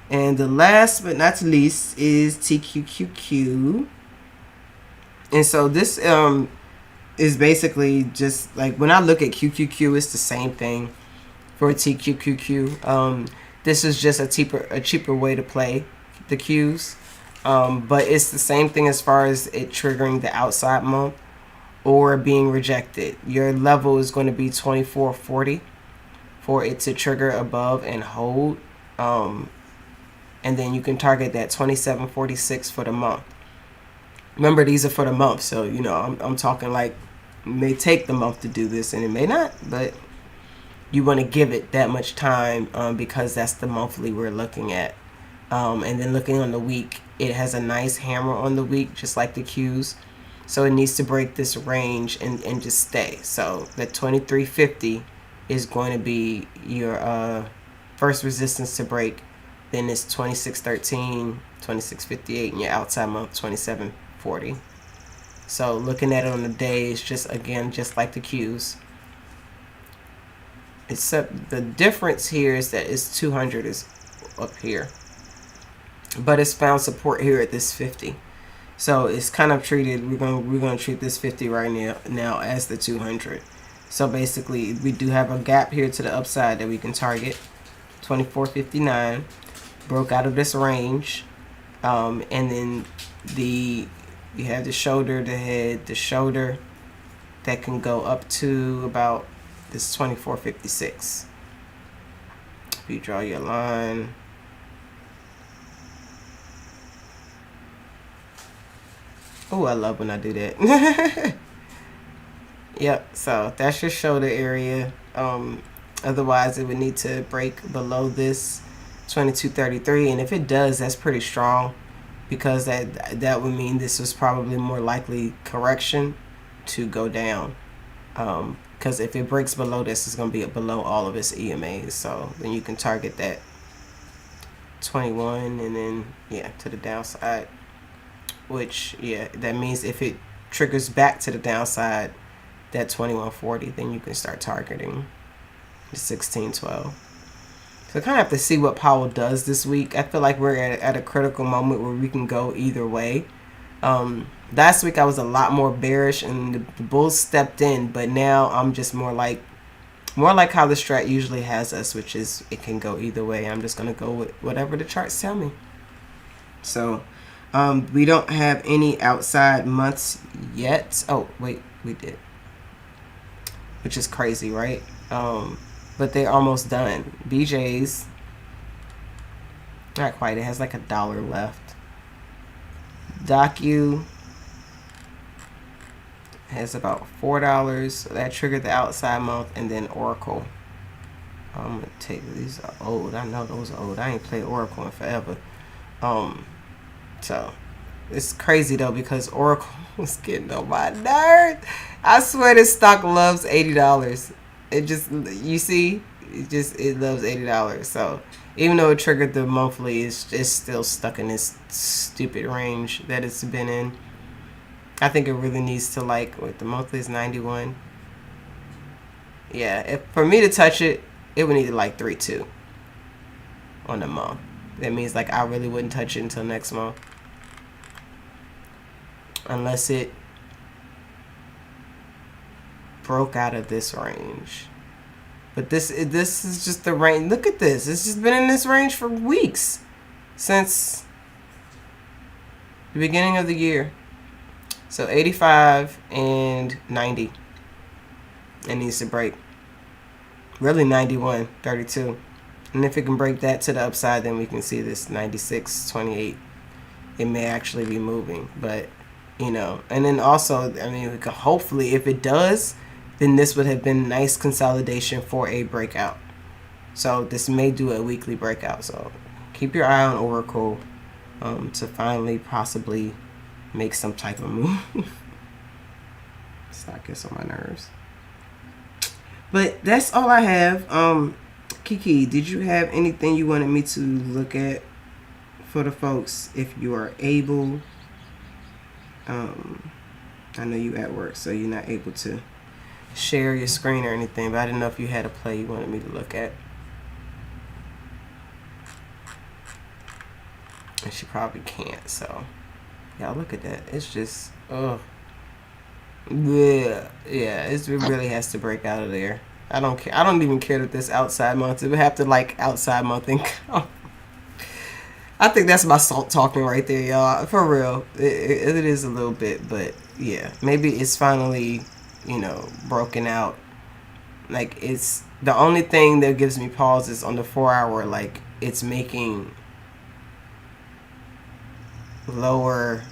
And the last but not least is TQQQ. And so this is basically just like when I look at QQQ, it's the same thing for TQQQ. This is just a cheaper way to play the Qs. But it's the same thing as far as it triggering the outside month or being rejected. Your level is going to be 2440 for it to trigger above and hold. And then you can target that 2746 for the month. Remember, these are for the month, so I'm talking like it may take the month to do this, and it may not, but you want to give it that much time because that's the monthly we're looking at. And then looking on the week, it has a nice hammer on the week, just like the Qs. So it needs to break this range and just stay. So the 2350 is going to be your first resistance to break. Then it's 2613, 2658, and your outside month 2740. So looking at it on the day is just like the Qs. Except the difference here is that it's 200 is up here, but it's found support here at this 50. So it's kind of treated. We're going to treat this 50 right now as the 200. So basically, we do have a gap here to the upside that we can target. 2459 broke out of this range, and then you have the shoulder, the head, the shoulder that can go up to about this 2456. If you draw your line. Oh, I love when I do that. Yep, so that's your shoulder area. Otherwise, it would need to break below this 2233, and if it does, that's pretty strong, because that would mean this was probably more likely correction to go down. Because if it breaks below this, it's going to be below all of its EMAs. So then you can target that 21, and then to the downside. Which that means if it triggers back to the downside, that 2140, then you can start targeting the 1612. So kind of have to see what Powell does this week. I feel like we're at a critical moment where we can go either way. Last week I was a lot more bearish and the bulls stepped in, but now I'm just more like how the strat usually has us, which is it can go either way. I'm just gonna go with whatever the charts tell me. So we don't have any outside months yet. Oh wait, we did, which is crazy, right? But they're almost done. BJ's not quite. It has like $1 left. Docu has about $4. So that triggered the outside month, and then Oracle. I'm gonna take these. Are old. I know those are old. I ain't played Oracle in forever. So it's crazy though, because Oracle was getting on my nerves. I swear this stock loves $80. It just, you see, it loves $80. So even though it triggered the monthly, it's still stuck in this stupid range that it's been in. I think it really needs to the monthly is 91. Yeah, for me to touch it, it would need to 3.2 on the month. That means I really wouldn't touch it until next month, unless it broke out of this range. But this is just the range. Look at this. It's just been in this range for weeks, since the beginning of the year. So 85 and 90. It needs to break. Really 91, 32. And if it can break that to the upside, then we can see this 96.28. It may actually be moving, but you know, and then also, I mean, we could hopefully, if it does, then this would have been nice consolidation for a breakout. So this may do a weekly breakout. So keep your eye on Oracle to finally possibly make some type of move. Stock gets on my nerves. But that's all I have. Kiki, did you have anything you wanted me to look at for the folks if you are able? I know you at work, so you're not able to share your screen or anything, but I didn't know if you had a play you wanted me to look at. And she probably can't, so y'all look at that. It's just, ugh. Yeah, it really has to break out of there. I don't care. I don't even care that this outside month. It would have to like outside month income. I think that's my salt talking right there, y'all. For real, it is a little bit, but yeah, maybe it's finally, you know, broken out. Like, it's the only thing that gives me pause is on the 4-hour. Like, it's making lower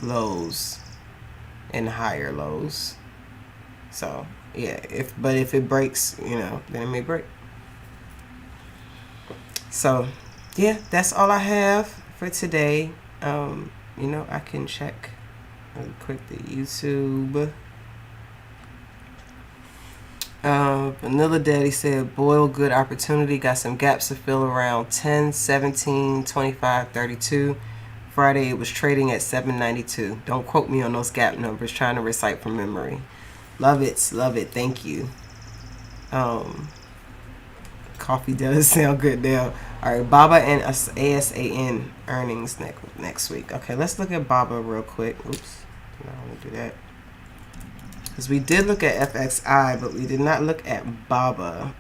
lows and higher lows. So yeah, if it breaks, you know, then it may break. So yeah, that's all I have for today. You know, I can check really quick the YouTube. Vanilla Daddy said, Boyle, good opportunity. Got some gaps to fill around 10, 17, 25, 32. Friday, it was trading at 792. Don't quote me on those gap numbers. Trying to recite from memory. Love it. Love it. Thank you. Coffee does sound good now. All right, Baba and ASAN earnings next week. Okay, let's look at Baba real quick. Oops, I don't want to do that. Because we did look at FXI, but we did not look at Baba.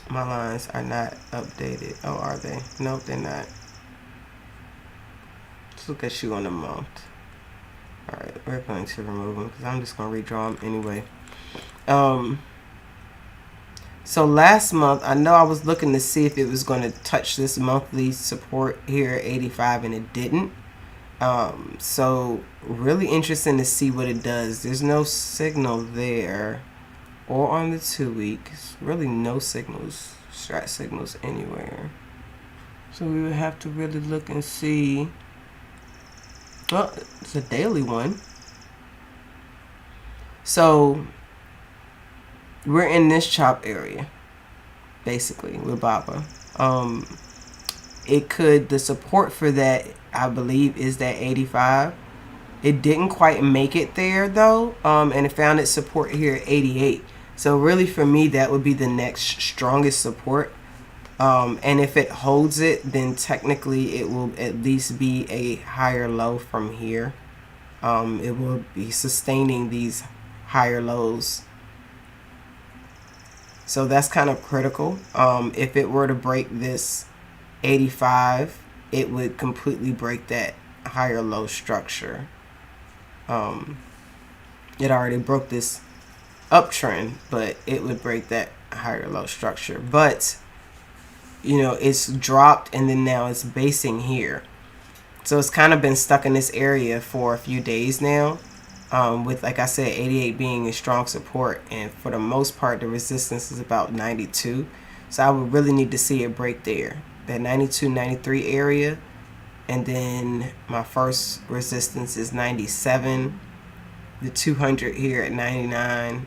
My lines are not updated. Oh, are they? Nope, they're not. Let's look at you on the month. All right, we're going to remove them because I'm just going to redraw them anyway. So last month, I know I was looking to see if it was going to touch this monthly support here at 85, and it didn't. So really interesting to see what it does. There's no signal there or on the 2 weeks. Really no signals, strat signals anywhere. So we would have to really look and see. Well, it's a daily one. So we're in this chop area, basically, with Baba. The support for that, I believe, is that 85. It didn't quite make it there, though, and it found its support here at 88. So really, for me, that would be the next strongest support. And if it holds it, then technically it will at least be a higher low from here. It will be sustaining these higher lows. So that's kind of critical. If it were to break this 85, it would completely break that higher low structure. It already broke this uptrend, but it would break that higher low structure. But you know, it's dropped and then now it's basing here. So it's kind of been stuck in this area for a few days now. With, like I said, 88 being a strong support, and for the most part the resistance is about 92. So I would really need to see it break there, that 92, 93 area, and then my first resistance is 97, the 200 here at 99,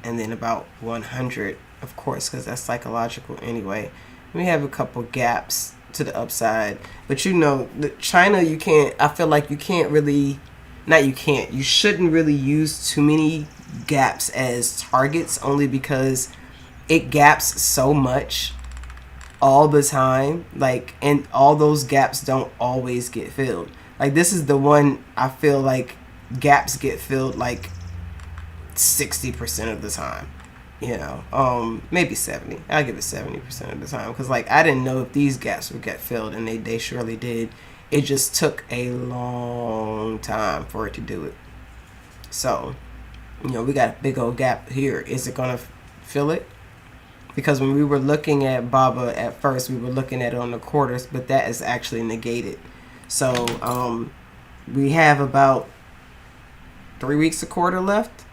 and then about 100, of course, because that's psychological anyway. We have a couple gaps to the upside, but you know, China, you can't, I feel like you can't really, you shouldn't really use too many gaps as targets, only because it gaps so much all the time, like, and all those gaps don't always get filled. Like, this is the one I feel like gaps get filled like 60% of the time, you know, maybe 70. I'll give it 70% of the time, because like I didn't know if these gaps would get filled, and they surely did. It just took a long time for it to do it. So, you know, we got a big old gap here. Is it gonna fill it? because when we were looking at BABA at first, we were looking at it on the quarters, but that is actually negated. So we have about 3 weeks a quarter left.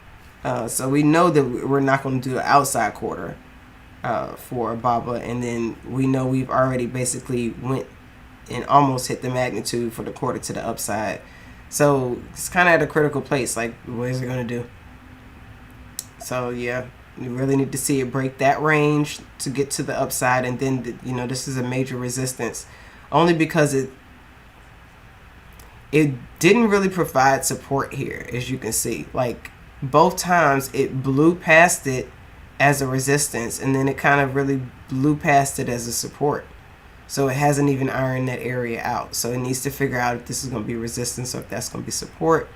So we know that we're not going to do an outside quarter for BABA, and then we know we've already basically went and almost hit the magnitude for the quarter to the upside. So it's kind of at a critical place. Like, what is it going to do? So yeah, you really need to see it break that range to get to the upside, and then this is a major resistance, only because it didn't really provide support here, as you can see. Like, both times it blew past it as a resistance, and then it kind of really blew past it as a support. So it hasn't even ironed that area out. So it needs to figure out if this is going to be resistance or if that's going to be support,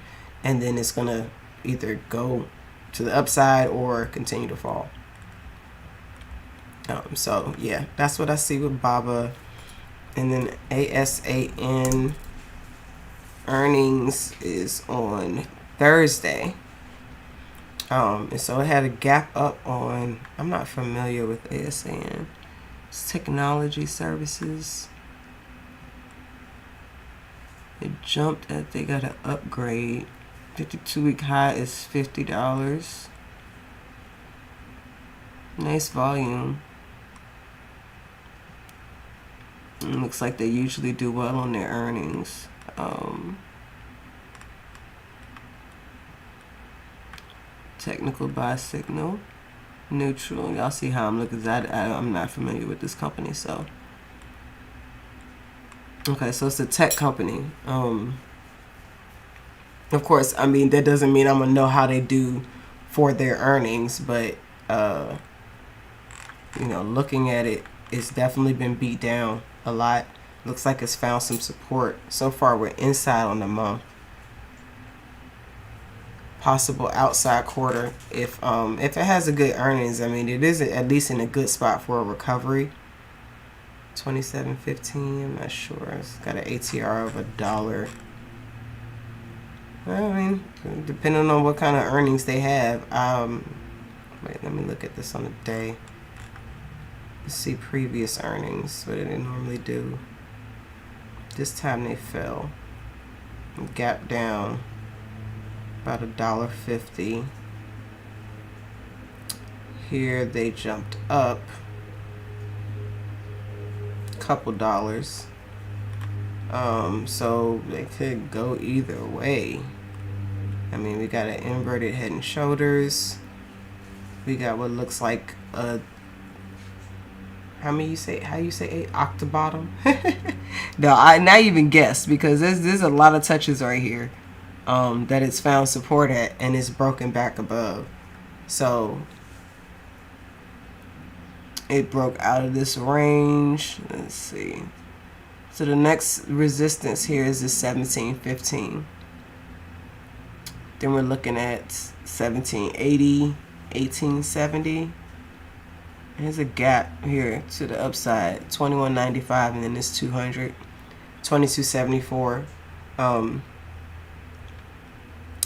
and then it's going to either go to the upside or continue to fall. So yeah, that's what I see with BABA. And then ASAN earnings is on Thursday. And so it had a gap up on, I'm not familiar with ASAN. It's technology services. It jumped at, they got an upgrade. 52-week high is $50. Nice volume. It looks like they usually do well on their earnings. Technical buy signal. Neutral. Y'all see how I'm looking at it. I'm not familiar with this company, so. Okay, so it's a tech company. Of course, I mean, that doesn't mean I'm going to know how they do for their earnings, but, looking at it, it's definitely been beat down a lot. Looks like it's found some support. So far, we're inside on the month. Possible outside quarter if it has a good earnings. I mean, it is at least in a good spot for a recovery. 27.15. I'm not sure. It's got an ATR of $1. I mean, depending on what kind of earnings they have. Wait, let me look at this on the day. Let's see previous earnings. What did they normally do? This time they fell. Gap down. About $1.50. Here they jumped up a couple dollars. So they could go either way. I mean, we got an inverted head and shoulders. We got what looks like a, how you say a octobottom? No, I not even guess, because there's a lot of touches right here. That it's found support at, and it's broken back above. So it broke out of this range. Let's see. So the next resistance here is the 17.15. Then we're looking at 17.80, 18.70. There's a gap here to the upside, 21.95, and then this 200, 22.74.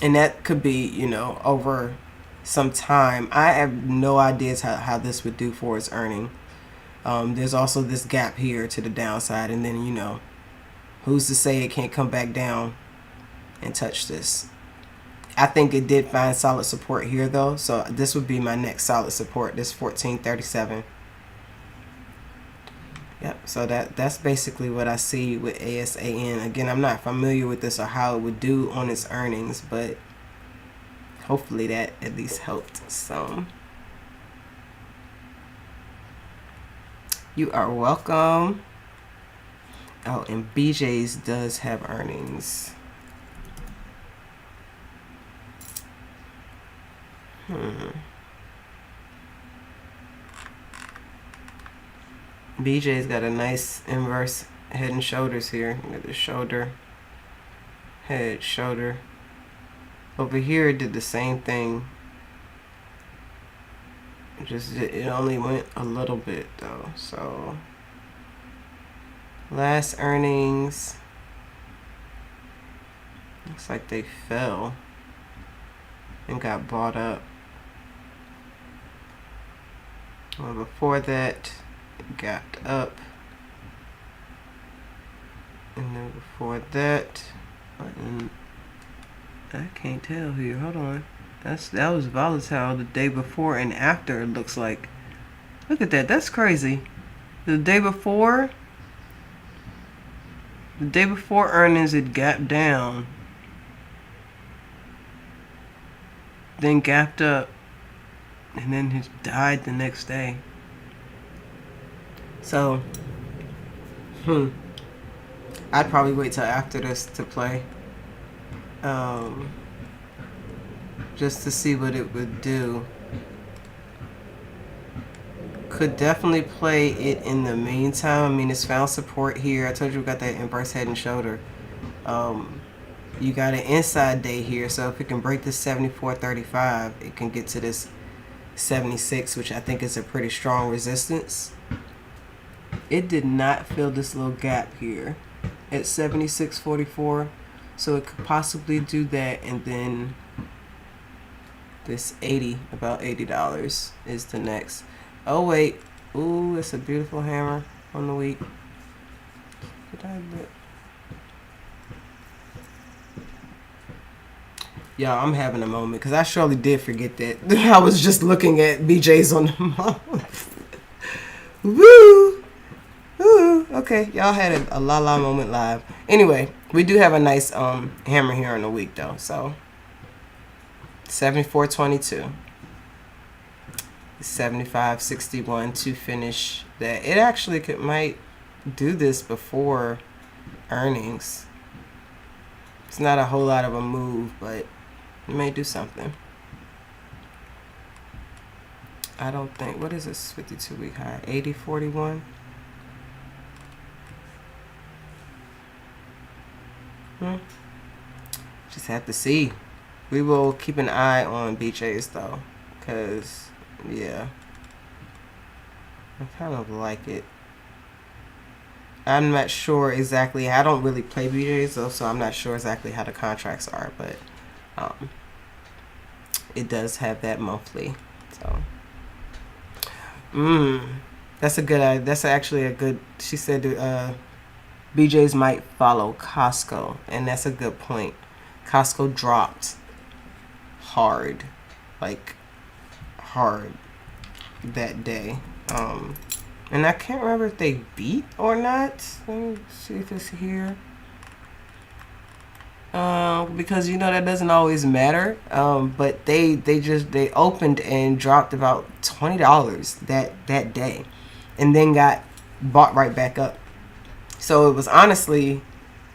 And that could be, over some time. I have no idea how this would do for its earning. There's also this gap here to the downside. And then, who's to say it can't come back down and touch this? I think it did find solid support here, though. So this would be my next solid support, this 14.37. Yep, so that's basically what I see with ASAN. Again, I'm not familiar with this or how it would do on its earnings, but hopefully that at least helped some. You are welcome. Oh, and BJ's does have earnings. BJ's got a nice inverse head and shoulders here. Look at the shoulder, head, shoulder. Over here it did the same thing. It only went a little bit though. So last earnings, looks like they fell and got bought up. Well, before that, it gapped up. And then before that, I can't tell here. Hold on. That was volatile the day before and after, it looks like. Look at that. That's crazy. The day before earnings, it gapped down. Then gapped up. And then it died the next day. So, I'd probably wait till after this to play. Just to see what it would do. Could definitely play it in the meantime. I mean, it's found support here. I told you we got that inverse head and shoulder. You got an inside day here, so if it can break this 74.35, it can get to this 76, which I think is a pretty strong resistance. It did not fill this little gap here at 76.44, so it could possibly do that, and then this about $80 is the next. Oh wait, ooh, it's a beautiful hammer on the week. Did I look? Y'all, I'm having a moment because I surely did forget that. I was just looking at BJ's on the month. Woo! Woo! Okay, y'all had a la moment live. Anyway, we do have a nice hammer here on the week though. So 74.22. 75.61 to finish that. It actually might do this before earnings. It's not a whole lot of a move, but it may do something. I don't think, what is this 52-week high? 80.41. Just have to see. We will keep an eye on BJ's though, because yeah, I kind of like it. I'm not sure exactly. I don't really play BJ's though, so I'm not sure exactly how the contracts are, but it does have that monthly. So that's a good. That's actually a good. She said BJ's might follow Costco, and that's a good point. Costco dropped hard, like hard that day. And I can't remember if they beat or not. Let me see if it's here. Because you know that doesn't always matter. But they opened and dropped about $20 that day, and then got bought right back up. So it was honestly,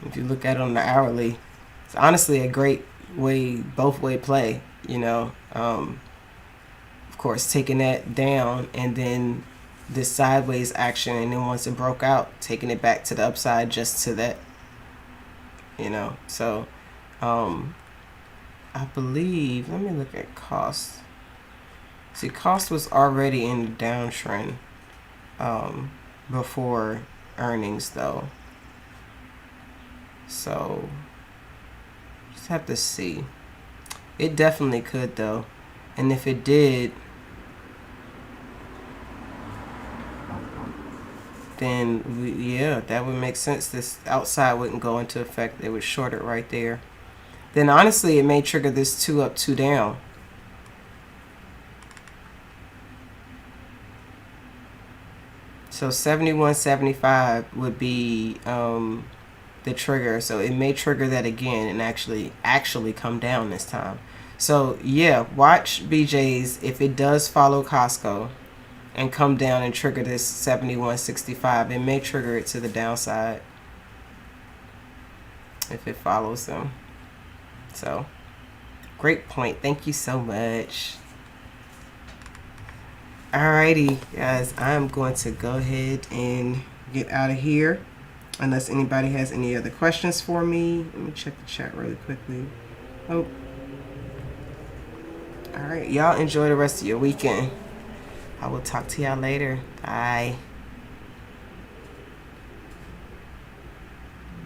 if you look at it on the hourly, it's honestly a great both way play. You know, of course, taking that down and then this sideways action, and then once it broke out, taking it back to the upside just to that, you know. So I believe, let me look at cost. See, cost was already in the downtrend before earnings though, so just have to see. It definitely could though, and if it did, then yeah, that would make sense. This outside wouldn't go into effect. They would short it right there. Then honestly, it may trigger this 2 up, 2 down. So 71.75 would be the trigger. So it may trigger that again and actually come down this time. So yeah, watch BJ's if it does follow Costco and come down and trigger this 71.65. It may trigger it to the downside if it follows them. So great point. Thank you so much. Alrighty, guys, I'm going to go ahead and get out of here unless anybody has any other questions for me. Let me check the chat really quickly. Oh, all right, y'all enjoy the rest of your weekend. I will talk to y'all later. Bye.